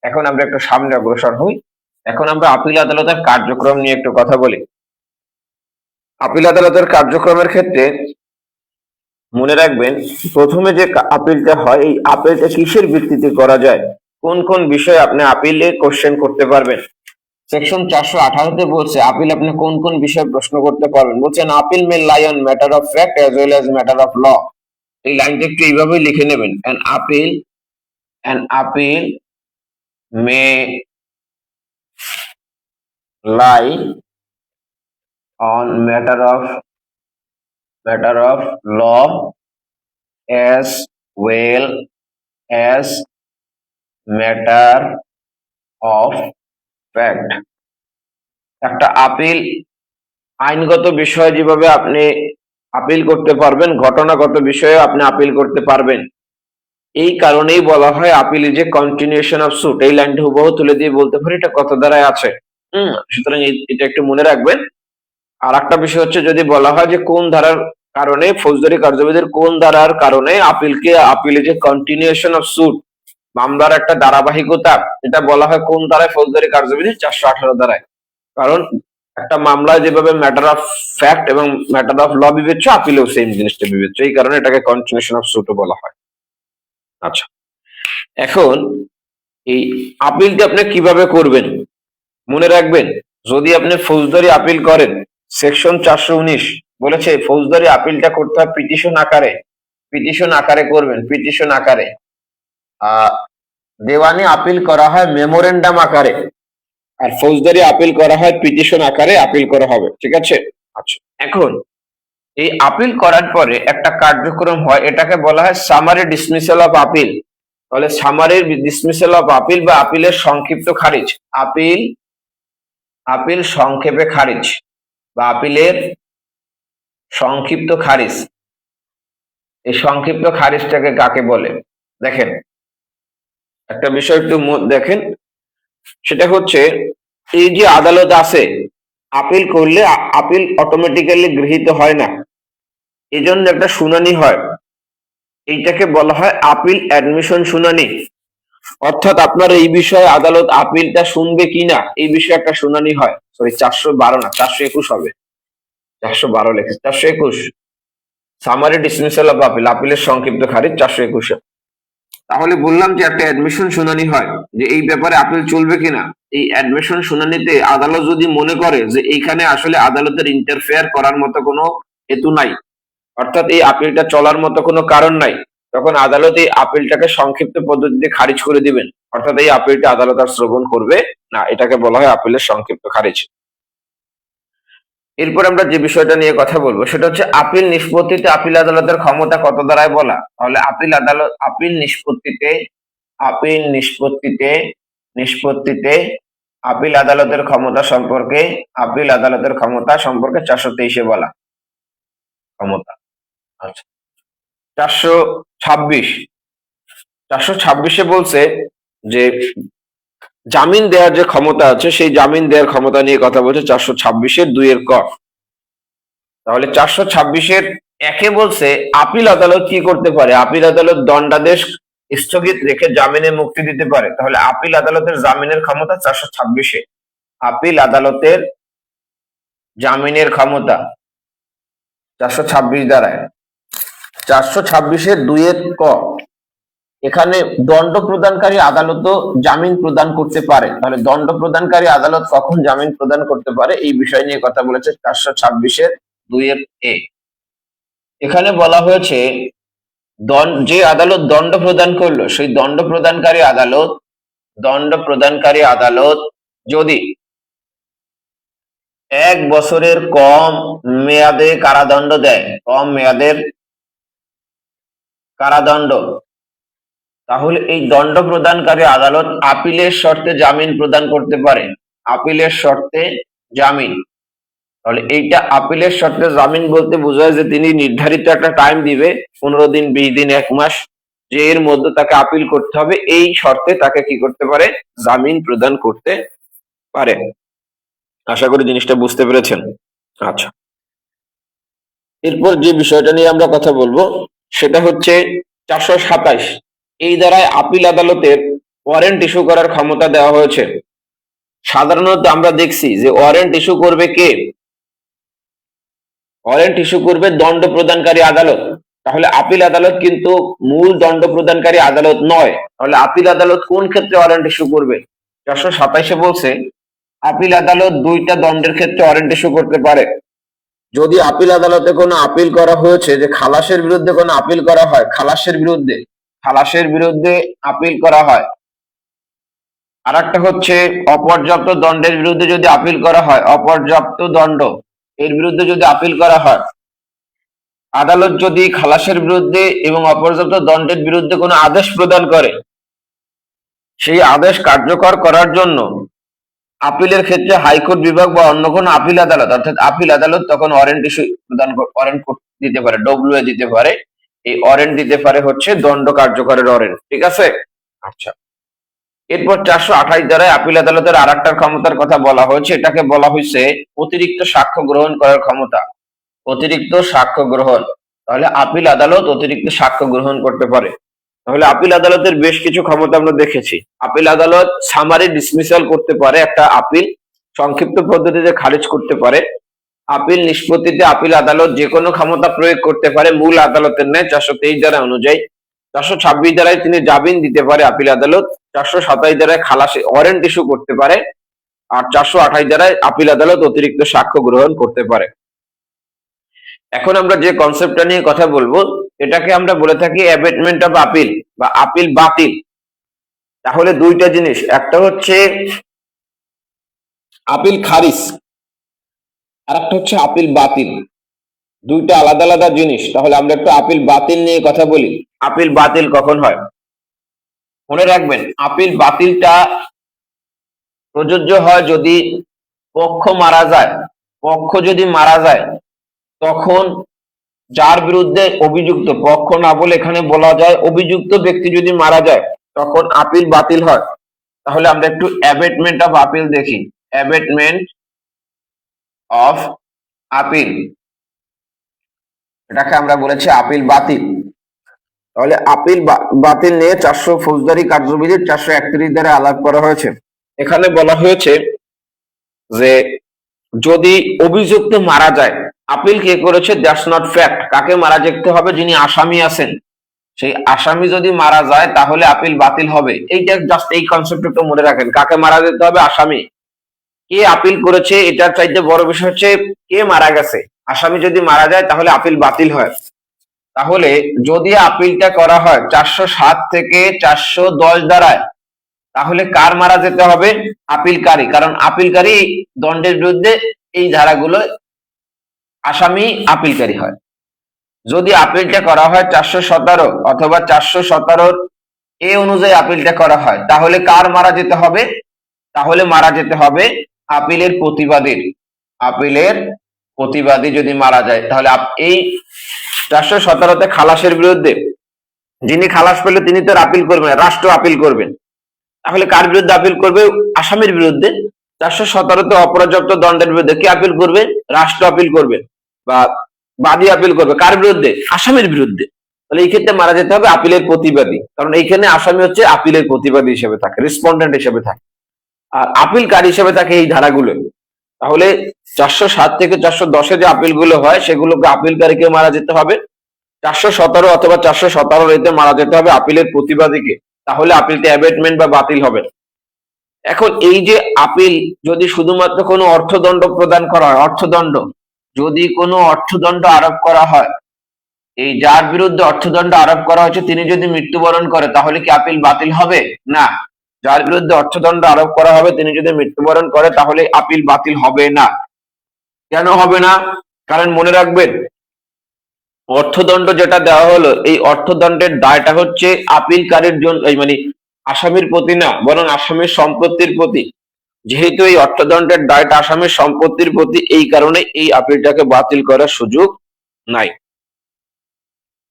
এখন আমরা একটু সামনে অগ্রসর হই। এখন আমরা আপিল আদালতের কার্যক্রম নিয়ে একটু কথা বলি। আপিল আদালতের কার্যক্রমের ক্ষেত্রে মনে রাখবেন, প্রথমে যে আপিলটা হয়, এই আপিলটা কিসের ভিত্তিতে করা যায়, কোন কোন বিষয়ে আপনি আপিলে কোশ্চেন করতে পারবেন। সেকশন 418-তে বলছে আপিল আপনি কোন কোন বিষয়ে প্রশ্ন করতে পারবেন। বলছেন appeal may lie on matter of fact as well as matter of law. এই লাইনটা একটু এইভাবেই লিখে নেবেন, an appeal may lie on matter of law as well as matter of fact. একটা আপিল আইনগত বিষয় যেভাবে আপনি আপিল করতে পারবেন, ঘটনাগত বিষয়ে আপনি আপিল করতে পারবেন। এই কারণেই বলা হয় appeal is a continuation of suit. এই লাইনটা হুবহু তুলে দিয়ে বলতে পারি এটা কত ধারায় আছে। সুতরাং এটা একটু মনে রাখবেন। আর একটা বিষয় হচ্ছে, যদি বলা হয় যে কোন ধারার কারণে, ফৌজদারি কার্যবিধির কোন ধারার কারণে appeal is a continuation of suit, মামলার একটা ধারাবাহিকতা, এটা বলা হয় কোন ধারায়, ফৌজদারি কার্যবিধি 418 ধারায়। কারণ একটা মামলায় যেভাবে ম্যাটার অফ ফ্যাক্ট এবং ম্যাটার অফ ল বিবেচ্য, আপিলেও সেম জিনিসটা বিবেচ্য, এই কারণে এটাকে কন্টিনিউশন অফ সুটও বলা হয়। আচ্ছা, এখন এই আপিলটা আপনি কিভাবে করবেন মনে রাখবেন। যদি আপনি ফৌজদারি আপিল করেন, সেকশন 419 বলেছে ফৌজদারি আপিলটা করতে হয় পিটিশন আকারে করবেন, পিটিশন আকারে। দেওয়ানি আপিল করা হয় মেমোরেন্ডাম আকারে, আর ফৌজদারি আপিল করা হয় পিটিশন আকারে আপিল করা হবে। ঠিক আছে? আচ্ছা, এখন এই আপিল করার পরে একটা কার্যক্রম হয়, এটাকে বলা হয় সামারি ডিসমিসাল অফ আপিল। তাহলে সামারি ডিসমিসাল অফ আপিল বা আপিলের সংক্ষিপ্ত খারিজ, আপিল সংক্ষেপে খারিজ বা আপিলের সংক্ষিপ্ত খারিজ। এই সংক্ষিপ্ত খারিজটাকে কাকে বলে দেখেন, একটা বিষয় একটু দেখেন, সেটা হচ্ছে এই যে আদালত আছে, আপিল করলে আপিল অটোমেটিক্যালি গৃহীত হয় না, এজন্য একটা শুনানি হয়। এইটাকে বলা হয় আপিল অ্যাডমিশন শুনানি। অর্থাৎ আপনার এই বিষয়ে আদালত আপিলটা শুনবে কিনা এই বিষয়ে একটা শুনানি হয়। সরি, 412 না, 421 হবে, 412 লেখে, 421 সামারি ডিসমিসাল অফ আপিল, আপিলের সংক্ষিপ্ত খারিজ 421। তাহলে বললাম যে একটা অ্যাডমিশন শুনানি হয়, যে এই ব্যাপারে আপিল চলবে কিনা। এই অ্যাডমিশন শুনানিতে আদালত যদি মনে করে যে এইখানে আসলে আদালতের ইন্টারফেয়ার করার মতো কোনো হেতু নাই, অর্থাৎ এই আপিলটা চলার মতো কোনো কারণ নাই, তখন আদালত এই আপিলটাকে সংক্ষিপ্ত পদ্ধতিতে খারিজ করে দিবেন। অর্থাৎ এই আপিলটা আদালত আর শ্রবণ করবে না, এটাকে বলা হয় আপিলের সংক্ষিপ্ত খারিজ। এরপর আমরা যে বিষয়টা নিয়ে কথা বলবো সেটা হচ্ছে আপিল নিষ্পত্তিতে আপিল আদালতের ক্ষমতা কত ধারায় বলা। তাহলে নিষ্পত্তিতে আপিল আদালতের ক্ষমতা সম্পর্কে 423-এ বলা ক্ষমতা। আচ্ছা, 426 426-এ বলছে যে জামিন দেওয়ার যে ক্ষমতা আছে সেই জামিন দেওয়ার ক্ষমতা নিয়ে কথা বলছে 426-এর 2-এর ক। তাহলে 426-এর 1-এ বলছে আপিল আদালত কি করতে পারে, আপিল আদালত দণ্ডাদেশ স্থগিত রেখে জামিনে মুক্তি দিতে পারে। তাহলে আপিল আদালতের জামিনের ক্ষমতা 426-এ, আপিল আদালতের জামিনের ক্ষমতা 426 দ্বারায়। 426-এর 2-এর ক, এখানে দণ্ড প্রদানকারী আদালতও জামিন প্রদান করতে পারে। তাহলে দণ্ড প্রদানকারী আদালত কখন জামিন প্রদান করতে পারে এই বিষয় নিয়ে কথা বলেছে 426-এর 2-এর এ। এখানে বলা হয়েছে যে আদালত দণ্ড প্রদান করলো সেই দণ্ড প্রদানকারী আদালত যদি 1 বছরের কম মেয়াদে কারাদণ্ড দেয়, কম মেয়াদের কারাদণ্ড, তাহলে এই দণ্ড প্রদানকারী আদালত আপিলের শর্তে জামিন প্রদান করতে পারে। আপিলের শর্তে জামিন, তাহলে এইটা আপিলের শর্তে জামিন বলতে বোঝায় যে তিনি নির্ধারিত একটা টাইম দিবে, 15 দিন, 20 দিন, 1 মাস, যে এর মধ্যে তাকে আপিল করতে হবে, এই শর্তে তাকে কি করতে পারে, জামিন প্রদান করতে পারে। আশা করি জিনিসটা বুঝতে পেরেছেন। আচ্ছা, এরপর যে বিষয়টা নিয়ে আমরা কথা বলবো সেটা হচ্ছে 427। এই দ্বারায় আপিল আদালতের ওয়ারেন্ট ইস্যু করার ক্ষমতা দেওয়া হয়েছে। সাধারণত আমরা দেখছি যে ওয়ারেন্ট ইস্যু করবে কে, ওয়ারেন্ট ইস্যু করবে দণ্ড প্রদানকারী আদালত। তাহলে আপিল আদালত কিন্তু মূল দণ্ড প্রদানকারী আদালত নয়। তাহলে আপিল আদালত কোন ক্ষেত্রে ওয়ারেন্ট ইস্যু করবে? 427-এ বলছে আপিল আদালত 2টা দণ্ডের ক্ষেত্রে ওয়ারেন্ট ইস্যু করতে পারে। যদি আপিল আদালতে কোনো আপিল করা হয়েছে, যে খালাসের বিরুদ্ধে কোনো আপিল করা হয়, খালাসের বিরুদ্ধে আপিল করা হয়। আর একটা হচ্ছে অপর্যাপ্ত দণ্ডের বিরুদ্ধে যদি আপিল করা হয়, অপর্যাপ্ত দণ্ড এর বিরুদ্ধে যদি আপিল করা হয়, আদালত যদি খালাসের বিরুদ্ধে এবং অপর্যাপ্ত দণ্ডের বিরুদ্ধে কোনো আদেশ প্রদান করে, সেই আদেশ কার্যকর করার জন্য আপিলের ক্ষেত্রে হাইকোর্ট বিভাগ বা অন্য কোনো আপিল আদালত, অর্থাৎ আপিল আদালত তখন ওয়ারেন্ট ইস্যু ওয়ারেন্ট দিতে পারে, ডব্লিউ দিতে পারে। এই ওয়ারেন্ট দিতে পারে হচ্ছে দণ্ড কার্যকরের ওয়ারেন্ট। ঠিক আছে? আচ্ছা, এরপর 428 দ্বারায় আপিল আদালতের আর একটা ক্ষমতার কথা বলা হয়েছে, এটাকে বলা হয়েছে অতিরিক্ত সাক্ষ্য গ্রহণ করার ক্ষমতা। অতিরিক্ত সাক্ষ্য গ্রহণ, তাহলে আপিল আদালত অতিরিক্ত সাক্ষ্য গ্রহণ করতে পারে। তাহলে আপিল আদালতের বেশ কিছু ক্ষমতা আমরা দেখেছি। আপিল আদালত সামারি ডিসমিসাল করতে পারে, একটা আপিল সংক্ষিপ্ত পদ্ধতিতে খারিজ করতে পারে। আপিল নিষ্পত্তিতে আপিল আদালত যে কোনো ক্ষমতা প্রয়োগ করতে পারে মূল আদালতের ন্যায় 423 ধারা অনুযায়ী। 426 ধারায় তিনি জামিন দিতে পারে আপিল আদালত। 427 ধারায় খালাসে ওয়ারেন্ট ইস্যু করতে পারে। আর 428 ধারায় আপিল আদালত অতিরিক্ত সাক্ষ্য গ্রহণ করতে পারে। এখন আমরা যে কনসেপ্টটা নিয়ে কথা বলবো এটাকে আমরা বলে থাকি অ্যাবেটমেন্ট অফ আপিল বা আপিল বাতিল। তাহলে 2টা জিনিস, একটা হচ্ছে আপিল খারিজ আর একটা হচ্ছে আপিল বাতিল, 2টা আলাদা আলাদা জিনিস। তাহলে আমরা একটু আপিল বাতিল নিয়ে কথা বলি। আপিল বাতিল কখন হয়? মনে রাখবেন, আপিল বাতিলটা প্রযোজ্য হয় যদি পক্ষ যদি মারা যায় তখন যার বিরুদ্ধে অভিযুক্ত, পক্ষ না বলে এখানে বলা যায় অভিযুক্ত ব্যক্তি যদি মারা যায় তখন আপিল বাতিল হয়। তাহলে আমরা একটু অ্যাবেটমেন্ট অফ আপিল দেখি। অ্যাবেটমেন্ট অফ আপিল, এটাকে আমরা বলেছি আপিল বাতিল। তাহলে আপিল বাতিল নিয়ে 400 ফৌজদারি কার্যবিধির 431 দ্বারা আলাপ করা হয়েছে। এখানে বলা হয়েছে যে যদি অভিযুক্ত মারা যায়, আপিল কে করেছে দ্যাটস নট ফ্যাক্ট, কাকে মারা যেতে হবে? যিনি আসামি আছেন, সেই আসামি যদি মারা যায় তাহলে আপিল বাতিল হবে। এইটা জাস্ট এই কনসেপ্ট একটু মনে রাখেন, কাকে মারা যেতে হবে? আসামি। কে আপিল করেছে এটার চাইতে বড় বিষয় হচ্ছে কে মারা গেছে। আসামি যদি মারা যায় তাহলে আপিল বাতিল হয়। তাহলে যদি আপিলটা করা হয় 407 থেকে 410 দ্বারায়, তাহলে কার মারা যেতে হবে? আপিলকারী, কারণ আপিলকারী দণ্ডের বিরুদ্ধে এই ধারাগুলো আসামি আপিলকারী হয়। যদি আপিলটা করা হয় 417 অথবা 417 এ অনুযায়ী আপিলটা করা হয়, তাহলে কার মারা যেতে হবে? তাহলে মারা যেতে হবে আপিলের প্রতিবাদীর। আপিলের প্রতিবাদী যদি মারা যায় তাহলে এই 417-তে খালাসের বিরুদ্ধে যিনি খালাস পেল তিনি তো আপিল করবেন না, রাষ্ট্র আপিল করবেন। তাহলে কার বিরুদ্ধে আপিল করবে? আসামির বিরুদ্ধে। 417 অপর্যাপ্ত দণ্ডের বিরুদ্ধে কে আপিল করবে? রাষ্ট্র আপিল করবে বা বাদী আপিল করবে। কার বিরুদ্ধে? আসামির বিরুদ্ধে। তাহলে এই ক্ষেত্রে মারা যেতে হবে আপিলের প্রতিবাদী, কারণ এইখানে আসামি হচ্ছে আপিলের প্রতিবাদী হিসেবে থাকে, রেসপন্ডেন্ট হিসেবে থাকে, আর আপিলকারী হিসেবে থাকে এই ধারাগুলো। তাহলে 407 থেকে 410 যে আপিল গুলো হয় সেগুলোকে আপিলকারীকে মারা যেতে হবে, 417 অথবা 417 এতে মারা যেতে হবে আপিলের প্রতিবাদীকে। তাহলে আপিলটি অ্যাবেটমেন্ট বা বাতিল হবে। এখন এই যে আপিল যদি শুধুমাত্র কোনো অর্থদণ্ড প্রদান করা হয়, অর্থদণ্ড, যদি কোনো অর্থদণ্ড আরোপ করা হয়, এই যার বিরুদ্ধে অর্থদণ্ড আরোপ করা হয়েছে তিনি যদি মৃত্যুবরণ করে তাহলে কি আপিল বাতিল হবে? না। যার বিরুদ্ধে অর্থদণ্ড আরোপ করা হবে তিনি যদি মৃত্যুবরণ করে তাহলে আপিল বাতিল হবে না। কেন হবে না? কারণ মনে রাখবেন, অর্থদণ্ড যেটা দেওয়া হলো এই অর্থদণ্ডের দায়টা হচ্ছে আপিলকারীর জন্য, মানে আসামির প্রতি না, বরং আসামির সম্পত্তির প্রতি। যেহেতু এই অর্থদণ্ডের দায়টা আসামির সম্পত্তির প্রতি, এই কারণে এই আপিলটাকে বাতিল করার সুযোগ নাই।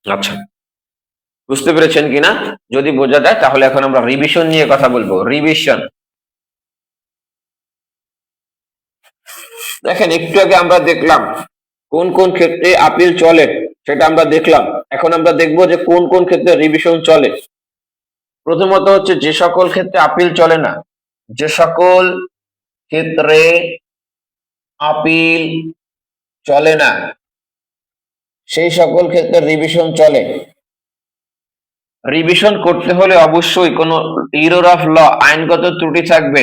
আচ্ছা, বুঝতে পেরেছেন কিনা? যদি বোঝা যায় তাহলে এখন আমরা রিভিশন নিয়ে কথা বলবো। রিভিশন, দেখেন একটু আগে আমরা দেখলাম কোন কোন ক্ষেত্রে আপিল চলে, সেটা আমরা দেখলাম। এখন আমরা দেখবো যে কোন কোন ক্ষেত্রে রিভিশন চলে। প্রথমত হচ্ছে যে সকল ক্ষেত্রে আপিল চলে না, যে সকল ক্ষেত্রে আপিল চলে না সেই সকল ক্ষেত্রে রিভিশন চলে। রিভিশন করতে হলে অবশ্যই কোনো এরর অফ ল, আইনগত ত্রুটি থাকবে।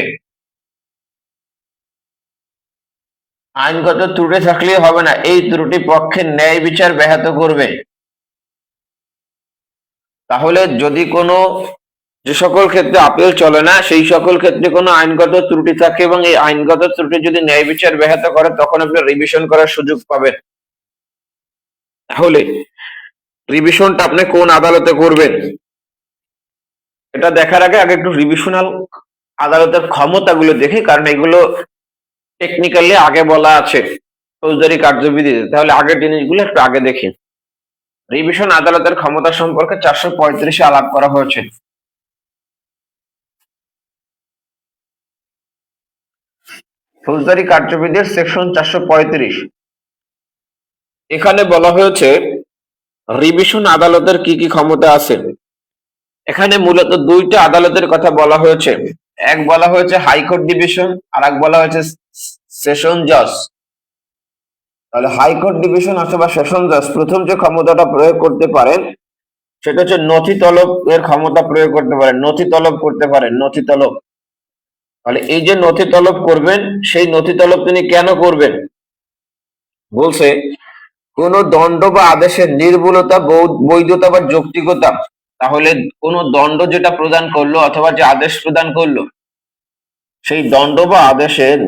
আইনগত ত্রুটি থাকলে হবে না, এই ত্রুটি পক্ষের ন্যায় বিচার ব্যাহত করবে। তাহলে যদি কোনো, যে সকল ক্ষেত্রে আপিল চলে না সেই সকল ক্ষেত্রে কোনো আইনগত ত্রুটি থাকে এবং এই আইনগত ত্রুটি যদি ন্যায় বিচার ব্যাহত করে তখন আপনি রিভিশন করার সুযোগ পাবেন। তাহলে রিভিশনটা আপনি কোন আদালতে করবেন এটা দেখার আগে একটু রিভিশনাল আদালতের ক্ষমতাগুলো দেখি, কারণ এগুলো টেকনিক্যালি আগে বলা আছে ফৌজদারি কার্যবিধিতে। তাহলে আগের জিনিসগুলো একটু আগে দেখি। রিভিশন আদালতের ক্ষমতা সম্পর্কে 435-এ আলাপ করা হয়েছে। ফৌজদারি কার্যবিধির সেকশন 435, এখানে বলা হয়েছে রিভিশন আদালতের কি কি ক্ষমতা আছে। এখানে মূলত দুইটা আদালতের কথা বলা হয়েছে, এক বলা হয়েছে হাইকোর্ট ডিভিশন আর এক বলা হয়েছে সেশন জজ। তাহলে হাইকোর্ট ডিভিশন অথবা সেশন জজ প্রথম যে ক্ষমতাটা প্রয়োগ করতে পারেন সেটা হচ্ছে নথি তলব এর ক্ষমতা প্রয়োগ করতে পারেন, নথি তলব করতে পারেন, নথি তলব। তাহলে এই যে নথি তলব করবেন সেই নথি তলব তিনি কেন করবেন? বলছে কোন দণ্ড বা আদেশের নির্ভুলতা, বৈধতা বা যৌক্তিকতা। তাহলে কোন দণ্ড যেটা প্রদান করলো অথবা যে আদেশ প্রদান করলো সেই দণ্ড বা আদেশের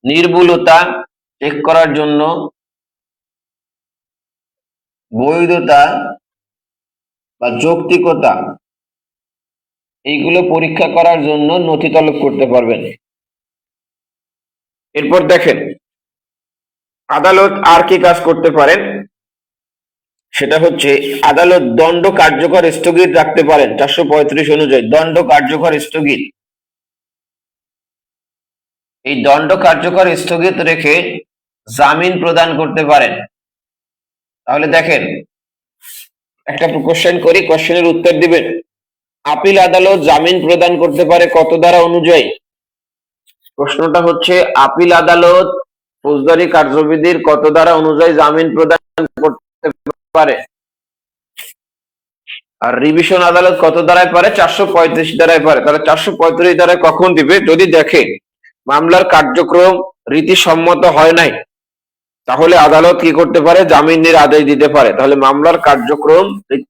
নির্ভুলতা চেক করার জন্য, বৈধতা বা যৌক্তিকতা এইগুলো পরীক্ষা করার জন্য নথি তলব করতে পারবেন। এরপর দেখেন আদালত আর কি কাজ করতে পারেন, সেটা হচ্ছে আদালত দণ্ড কার্যকর স্থগিত রাখতে পারেন 435 অনুযায়ী। দণ্ড কার্যকর স্থগিত, এই দণ্ড কার্যকর স্থগিত রেখে জামিন প্রদান করতে পারেন। তাহলে দেখেন একটা কোশ্চেন করি, কোশ্চেনের উত্তর দিবেন। আপিল আদালত জামিন প্রদান করতে পারে কত ধারা অনুযায়ী? প্রশ্নটা হচ্ছে আপিল আদালত ফৌজদারি কার্যবিধির কত ধারা অনুযায়ী জামিন প্রদান করতে পারে? আর রিভিশন আদালত কত ধারায় পারে? 435 ধারায় পারে। তাহলে 435 ধারায় কখন দিবে? যদি দেখে মামলার কার্যক্রম রীতিসম্মত হয় নাই তাহলে আদালত কি করতে পারে? জামিনের আদেশ দিতে পারে। তাহলে মামলার কার্যক্রম,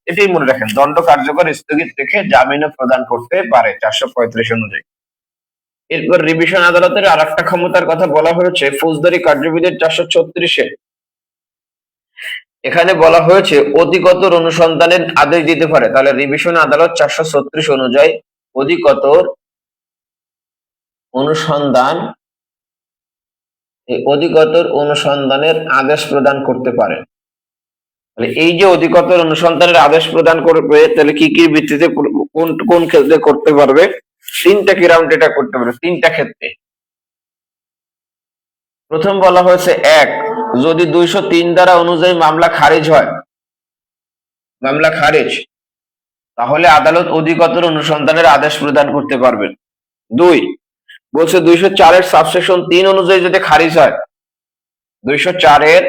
এটাই মনে রাখেন, দণ্ড কার্যকর স্থগিত রেখে জামিনও প্রদান করতে পারে 435 অনুযায়ী। এরপর রিভিশন আদালতের আর একটা ক্ষমতার কথা বলা হয়েছে ফৌজদারি কার্যবিধির 436-এ। এখানে বলা হয়েছে অধিকতর অনুসন্ধানের আদেশ দিতে পারে। তাহলে রিভিশন আদালত 436 অনুযায়ী অধিকতর অনুসন্ধান, এই অধিকতর অনুসন্ধানের আদেশ প্রদান করতে পারে। তাহলে এই যে অধিকতর অনুসন্ধানের আদেশ প্রদান করবে, তাহলে কি কি ভিত্তিতে কোন কোন ক্ষেত্রে করতে পারবে? তিনটা গ্রাউন্ড এটা করতে পারবে, তিনটা ক্ষেত্রে। প্রথম বলা হয়েছে, এক, যদি 203 ধারা অনুযায়ী মামলা খারিজ হয়, মামলা খারিজ, তাহলে আদালত অধিকতর অনুসন্ধানের আদেশ প্রদান করতে পারবেন। দুই, বলছে 204 এর সাবসেকশন 3 অনুযায়ী যদি খারিজ হয়, 204 এর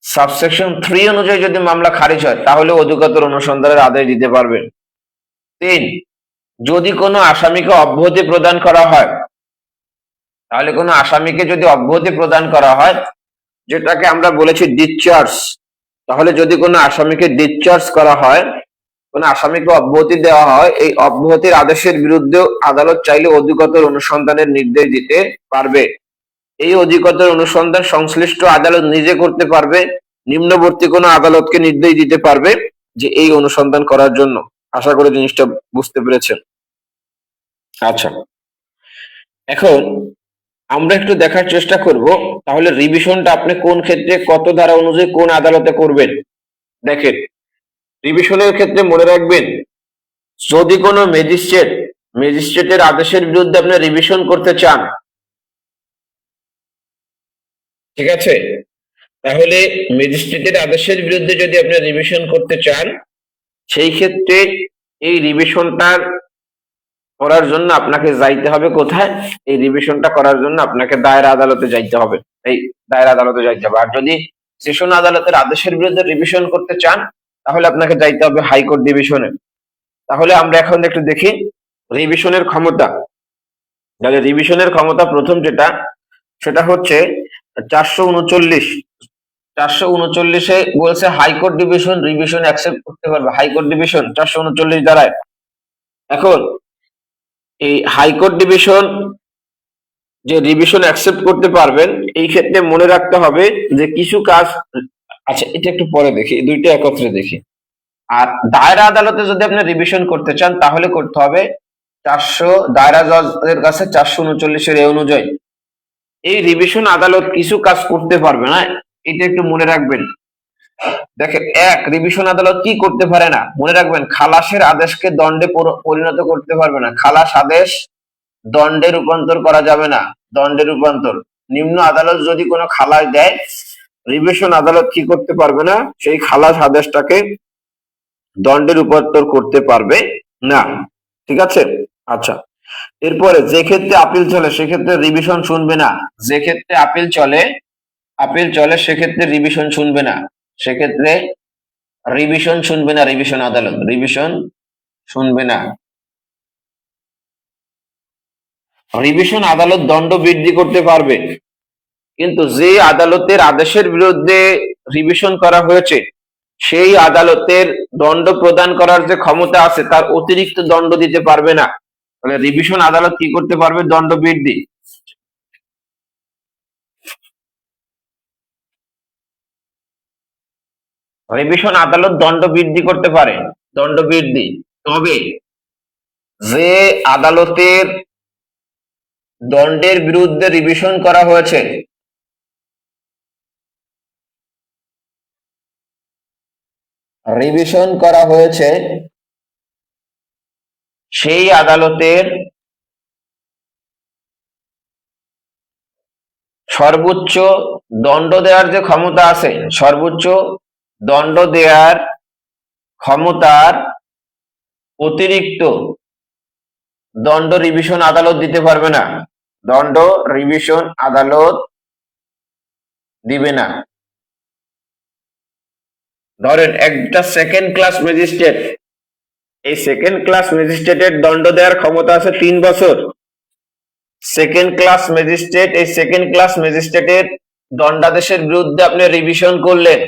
সাবসেকশন 3 অনুযায়ী যদি মামলা খারিজ হয়, তাহলে অধিকতর অনুসন্ধানের আদেশ দিতে পারবেন। তিন, যদি কোনো আসামিকে অব্যাহতি প্রদান করা হয়, তাহলে কোনো আসামিকে যদি অব্যাহতি প্রদান করা হয়, যেটাকে আমরা বলেছি ডিসচার্জ, তাহলে যদি কোনো আসামিকে ডিসচার্জ করা হয়, কোন আসামিকে অব্যাহতি দেওয়া হয়, এই অব্যাহতির আদেশের বিরুদ্ধে আদালত চাইলে অধিকতর অনুসন্ধানের নির্দেশ দিতে পারবে। এই অধিকতর অনুসন্ধান সংশ্লিষ্ট আদালত নিজে করতে পারবে, নিম্নবর্তী কোনো আদালতকে নির্দেশ দিতে পারবে যে এই অনুসন্ধান করার জন্য। আশা করি জিনিসটা বুঝতে পেরেছেন। আচ্ছা, এখন আমরা একটু দেখার চেষ্টা করব, তাহলে রিভিশনটা আপনি কোন ক্ষেত্রে কত ধারা অনুযায়ী কোন আদালতে করবেন। দেখেন, রিভিশনের ক্ষেত্রে মনে রাখবেন, যদি কোনো ম্যাজিস্ট্রেটের আদেশের বিরুদ্ধে আপনি রিভিশন করতে চান, ঠিক আছে, তাহলে ম্যাজিস্ট্রেটের আদেশের বিরুদ্ধে যদি আপনি রিভিশন করতে চান, সেই ক্ষেত্রে এই রিভিশনটার করার জন্য আপনাকে যাইতে হবে কোথায়? এই রিভিশনটা করার জন্য আপনাকে দায়রা আদালতে যাইতে হবে, এই দায়রা আদালতে যাইতে হবে। আর যদি সেশন আদালতের আদেশের বিরুদ্ধে রিভিশন করতে চান, তাহলে আপনাকে যাইতে হবে হাইকোর্ট ডিভিশনে। তাহলে আমরা এখন একটু দেখি রিভিশনের ক্ষমতা। তাহলে রিভিশনের ক্ষমতা প্রথম যেটা, সেটা হচ্ছে 439 বলছে হাইকোর্ট ডিভিশন রিভিশন অ্যাকসেপ্ট করতে পারবে। হাইকোর্ট ডিভিশন 439 দ্বারায়। এখন এই হাইকোর্ট ডিভিশন যে রিভিশন অ্যাকসেপ্ট করতে পারবেন, এই ক্ষেত্রে মনে রাখতে হবে যে কিছু কাজ, আচ্ছা এটা একটু পরে দেখি, দুইটা একত্রে দেখি। আর দায়রা আদালতে যদি আপনি রিভিশন করতে চান, তাহলে করতে হবে দায়রা জজের কাছে 439 এর অনুযায়ী। এই রিভিশন আদালত কিছু কাজ করতে পারবে না, এটা একটু মনে রাখবেন। দেখেন, এক, রিভিশন আদালত কি করতে পারে না, মনে রাখবেন, খালাসের আদেশকে দণ্ডে পরিণত করতে পারবে না। খালাস আদেশ দণ্ডে রূপান্তর করা যাবে না, দণ্ডে রূপান্তর। নিম্ন আদালত যদি কোনো খালাস দেয়, রিভিশন আদালত কি করতে পারবে না, সেই খালাস আদেশটাকে দণ্ডে রূপান্তর করতে পারবে না। ঠিক আছে? আচ্ছা, এরপরে যে ক্ষেত্রে আপিল চলে সেক্ষেত্রে রিভিশন শুনবে না। যে ক্ষেত্রে আপিল চলে সেক্ষেত্রে রিভিশন শুনবে না। সেক্ষেত্রে রিভিশন শুনবে না, রিভিশন আদালত রিভিশন শুনবে না। রিভিশন আদালত দণ্ড বৃদ্ধি করতে পারবে, কিন্তু যে আদালতের আদেশের বিরুদ্ধে রিভিশন করা হয়েছে, সেই আদালতের দণ্ড প্রদান করার যে ক্ষমতা আছে, তার অতিরিক্ত দণ্ড দিতে পারবে না। তাহলে রিভিশন আদালত কি করতে পারবে? দণ্ড বৃদ্ধি। রিভিশন আদালত দণ্ড বৃদ্ধি করতে পারে, দণ্ড বৃদ্ধি। তবে যে আদালতের দণ্ডের বিরুদ্ধে রিভিশন করা হয়েছে, সেই আদালতের সর্বোচ্চ দণ্ড দেওয়ার যে ক্ষমতা আছে, সর্বোচ্চ দণ্ড দেওয়ার ক্ষমতার অতিরিক্ত দণ্ড রিভিশন আদালত দিতে পারবে না। দণ্ড রিভিশন আদালত দিবে না। ধরেন একটা সেকেন্ড ক্লাস ম্যাজিস্ট্রেট, এই সেকেন্ড ক্লাস ম্যাজিস্ট্রেটের দণ্ড দেওয়ার ক্ষমতা আছে 3 বছর। সেকেন্ড ক্লাস ম্যাজিস্ট্রেট, এই সেকেন্ড ক্লাস ম্যাজিস্ট্রেটের দণ্ডাদেশের বিরুদ্ধে আপনি রিভিশন করলেন।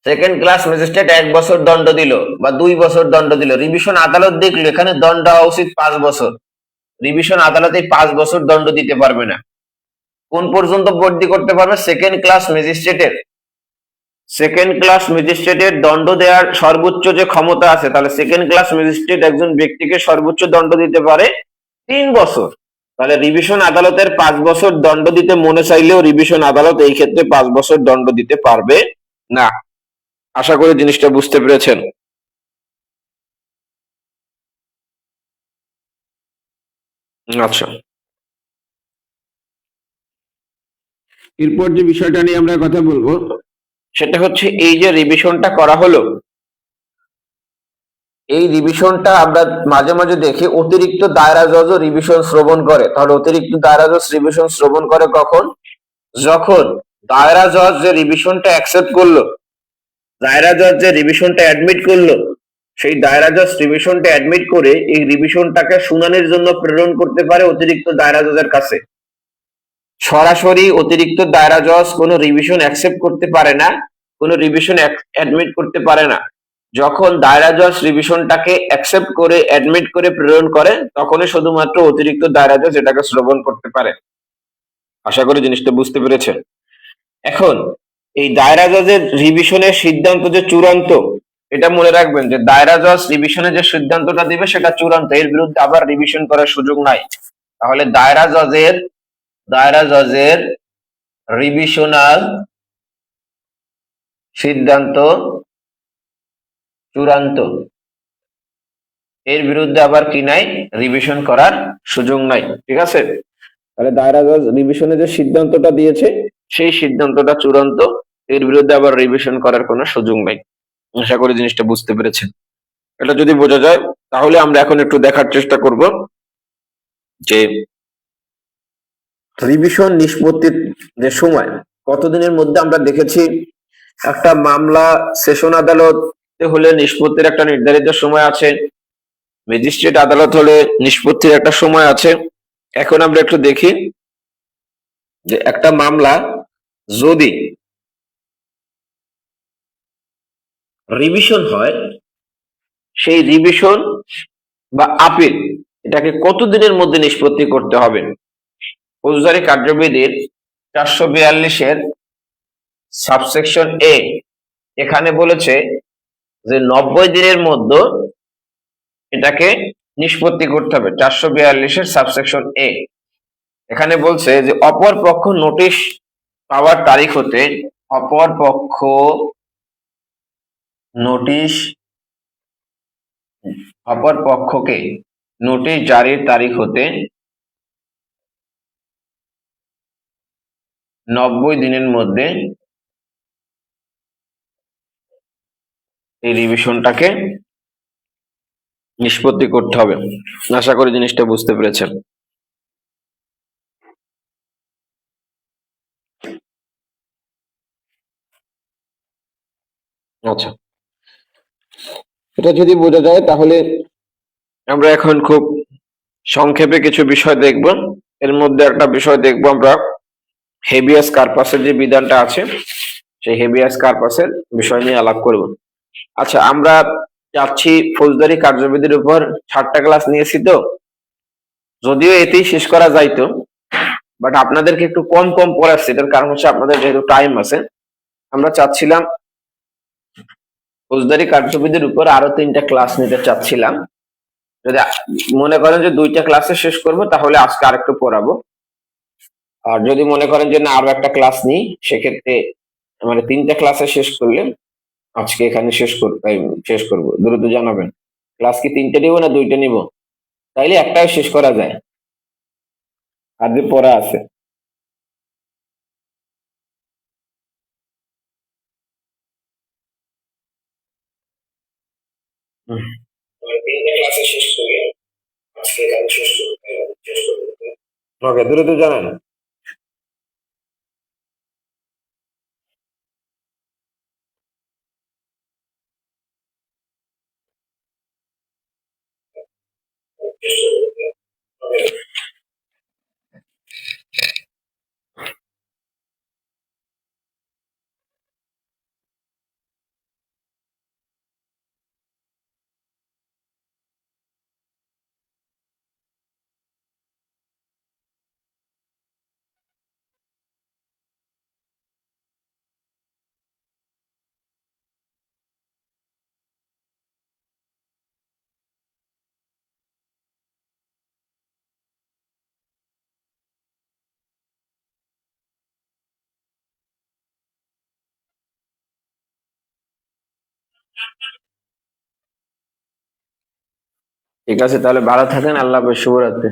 সেকেন্ড ক্লাস ম্যাজিস্ট্রেট 1 বছর দণ্ড দিল বা 2 বছর দণ্ড দিল, রিভিশন আদালত দেখলো এখানে দণ্ড হওয়া উচিত 5 বছর। রিভিশন আদালত এই 5 বছর দণ্ড দিতে পারবে না। কোন পর্যন্ত বৃদ্ধি করতে পারবে? সেকেন্ড ক্লাস ম্যাজিস্ট্রেটের দণ্ড দেওয়ার সর্বোচ্চ যে ক্ষমতা আছে, তাহলে সেকেন্ড ক্লাস ম্যাজিস্ট্রেট একজন ব্যক্তিকে সর্বোচ্চ দণ্ড দিতে পারে 3 বছর। তাহলে রিভিশন আদালতের 5 বছর দণ্ড দিতে মনে চাইলেও রিভিশন আদালত এই ক্ষেত্রে 5 বছর দণ্ড দিতে পারবে না। আশা করি জিনিসটা বুঝতে পেরেছেন। আচ্ছা, এরপর যে বিষয়টা নিয়ে আমরা কথা বলবো সেটা হচ্ছে এই যে রিভিশনটা করা হলো, এই রিভিশনটা আমরা মাঝে মাঝে দেখি অতিরিক্ত দায়রা জজও রিভিশন শ্রবণ করে। তাহলে অতিরিক্ত দায়রা জজ রিভিশন শ্রবণ করে কখন? যখন দায়রা জজ যে রিভিশনটা অ্যাকসেপ্ট করলো, দায়রা জজ যে রিভিশনটা অ্যাডমিট করলো, সেই দায়রা জজ রিভিশনটা অ্যাডমিট করে এই রিভিশনটাকে শুনানির জন্য প্রেরণ করতে পারে অতিরিক্ত দায়রা জজের কাছে। সরাসরি অতিরিক্ত দায়রা জজ কোনো রিভিশন অ্যাকসেপ্ট করতে পারে না, কোনো রিভিশন অ্যাডমিট করতে পারে না। যখন দায়রা জজ রিভিশনটাকে অ্যাকসেপ্ট করে অ্যাডমিট করে প্রেরণ করে, তখনই শুধুমাত্র অতিরিক্ত দায়রা জজ এটাকে শ্রবণ করতে পারে। আশা করি জিনিসটা বুঝতে পেরেছেন। এখন এই দায়রা জজের রিভিশনের সিদ্ধান্ত যে চূড়ান্ত, এটা মনে রাখবেন যে দায়রা জজ রিভিশনের যে সিদ্ধান্তটা দিবে সেটা চূড়ান্ত, এর বিরুদ্ধে আবার রিভিশন করার সুযোগ নাই। তাহলে দায়রা জজের রিভিশনাল সিদ্ধান্ত চূড়ান্ত, এর বিরুদ্ধে আবার কি নাই? রিভিশন করার সুযোগ নাই। ঠিক আছে, তাহলে দায়রা জজ রিভিশনে যে সিদ্ধান্তটা দিয়েছে সেই সিদ্ধান্তটা চূড়ান্ত, এর বিরুদ্ধে আবার রিভিশন করার কোনো সুযোগ নাই। আশা করি জিনিসটা বুঝতে পেরেছেন। এটা যদি বোঝা যায় তাহলে আমরা এখন একটু দেখার চেষ্টা করব যে রিভিশন নিষ্পত্তির যে সময়, কতদিনের মধ্যে আমরা দেখেছি একটা মামলা সেশন আদালতে হলে নিষ্পত্তির একটা নির্ধারিত সময় আছে, ম্যাজিস্ট্রেট আদালত হলে নিষ্পত্তির একটা সময় আছে। এখন আমরা একটু দেখি যে একটা মামলা যদি রিভিশন হয়, সেই রিভিশন বা আপিল এটাকে কতদিনের মধ্যে নিষ্পত্তি করতে হবে। ফৌজদারি কার্যবিধির 442-এর সাবসেকশন এ এখানে বলেছে যে 90 দিনের মধ্যে এটাকে নিষ্পত্তি করতে হবে। 442-এর সাবসেকশন এ এখানে বলছে যে অপর পক্ষ নোটিশ পাওয়ার তারিখ হতে, অপর পক্ষ নোটিশ, অপর পক্ষকে নোটিশ জারির তারিখ হতে 90 দিনের মধ্যে এই রিভিশনটাকে নিষ্পত্তি করতে হবে। আশা করি জিনিসটা বুঝতে পেরেছেন। আচ্ছা, এটা যদি বোঝা যায় তাহলে আমরা এখন খুব সংক্ষেপে কিছু বিষয় দেখব। এর মধ্যে একটা বিষয় দেখব আমরা হেবিয়াস কার্পাসের যে বিধানটা আছে, সেই হেবিয়াস কার্পাসের বিষয় নিয়ে আলাপ করব। আচ্ছা, আমরা যাচ্ছি ফৌজদারি কার্যবিধির উপর 60টা ক্লাস নিয়েছি, তো যদিও এতেই শেষ করা যাইতো, বাট আপনাদেরকে একটু কম কম পড়াচ্ছি। এটার কারণ হচ্ছে আপনাদের যেহেতু টাইম আছে, আমরা চাচ্ছিলাম ফৌজদারি কার্যবিধির উপর আরো 3টা ক্লাস নিতে চাচ্ছিলাম। যদি মনে করেন যে 2টা ক্লাসে শেষ করব তাহলে আজকে আরেকটু পড়াবো, আর যদি মনে করেন যে না আরো একটা ক্লাস নিই, সেক্ষেত্রে মানে 3টা ক্লাসে শেষ করলে আজকে এখানে শেষ করব। দ্রুত জানাবেন ক্লাস কি 3টে নিব না 2টা নিব, তাইলে একটাই শেষ করা যায়, আর যে পড়া আছে। হুম। 3টে ক্লাসে শেষ করি, আজকে এখানে শেষ করব। ওকে, দ্রুত জানান। ঠিক আছে, তাহলে ভালো থাকেন। আল্লাহ হাফেজ, শুভরাত্রি।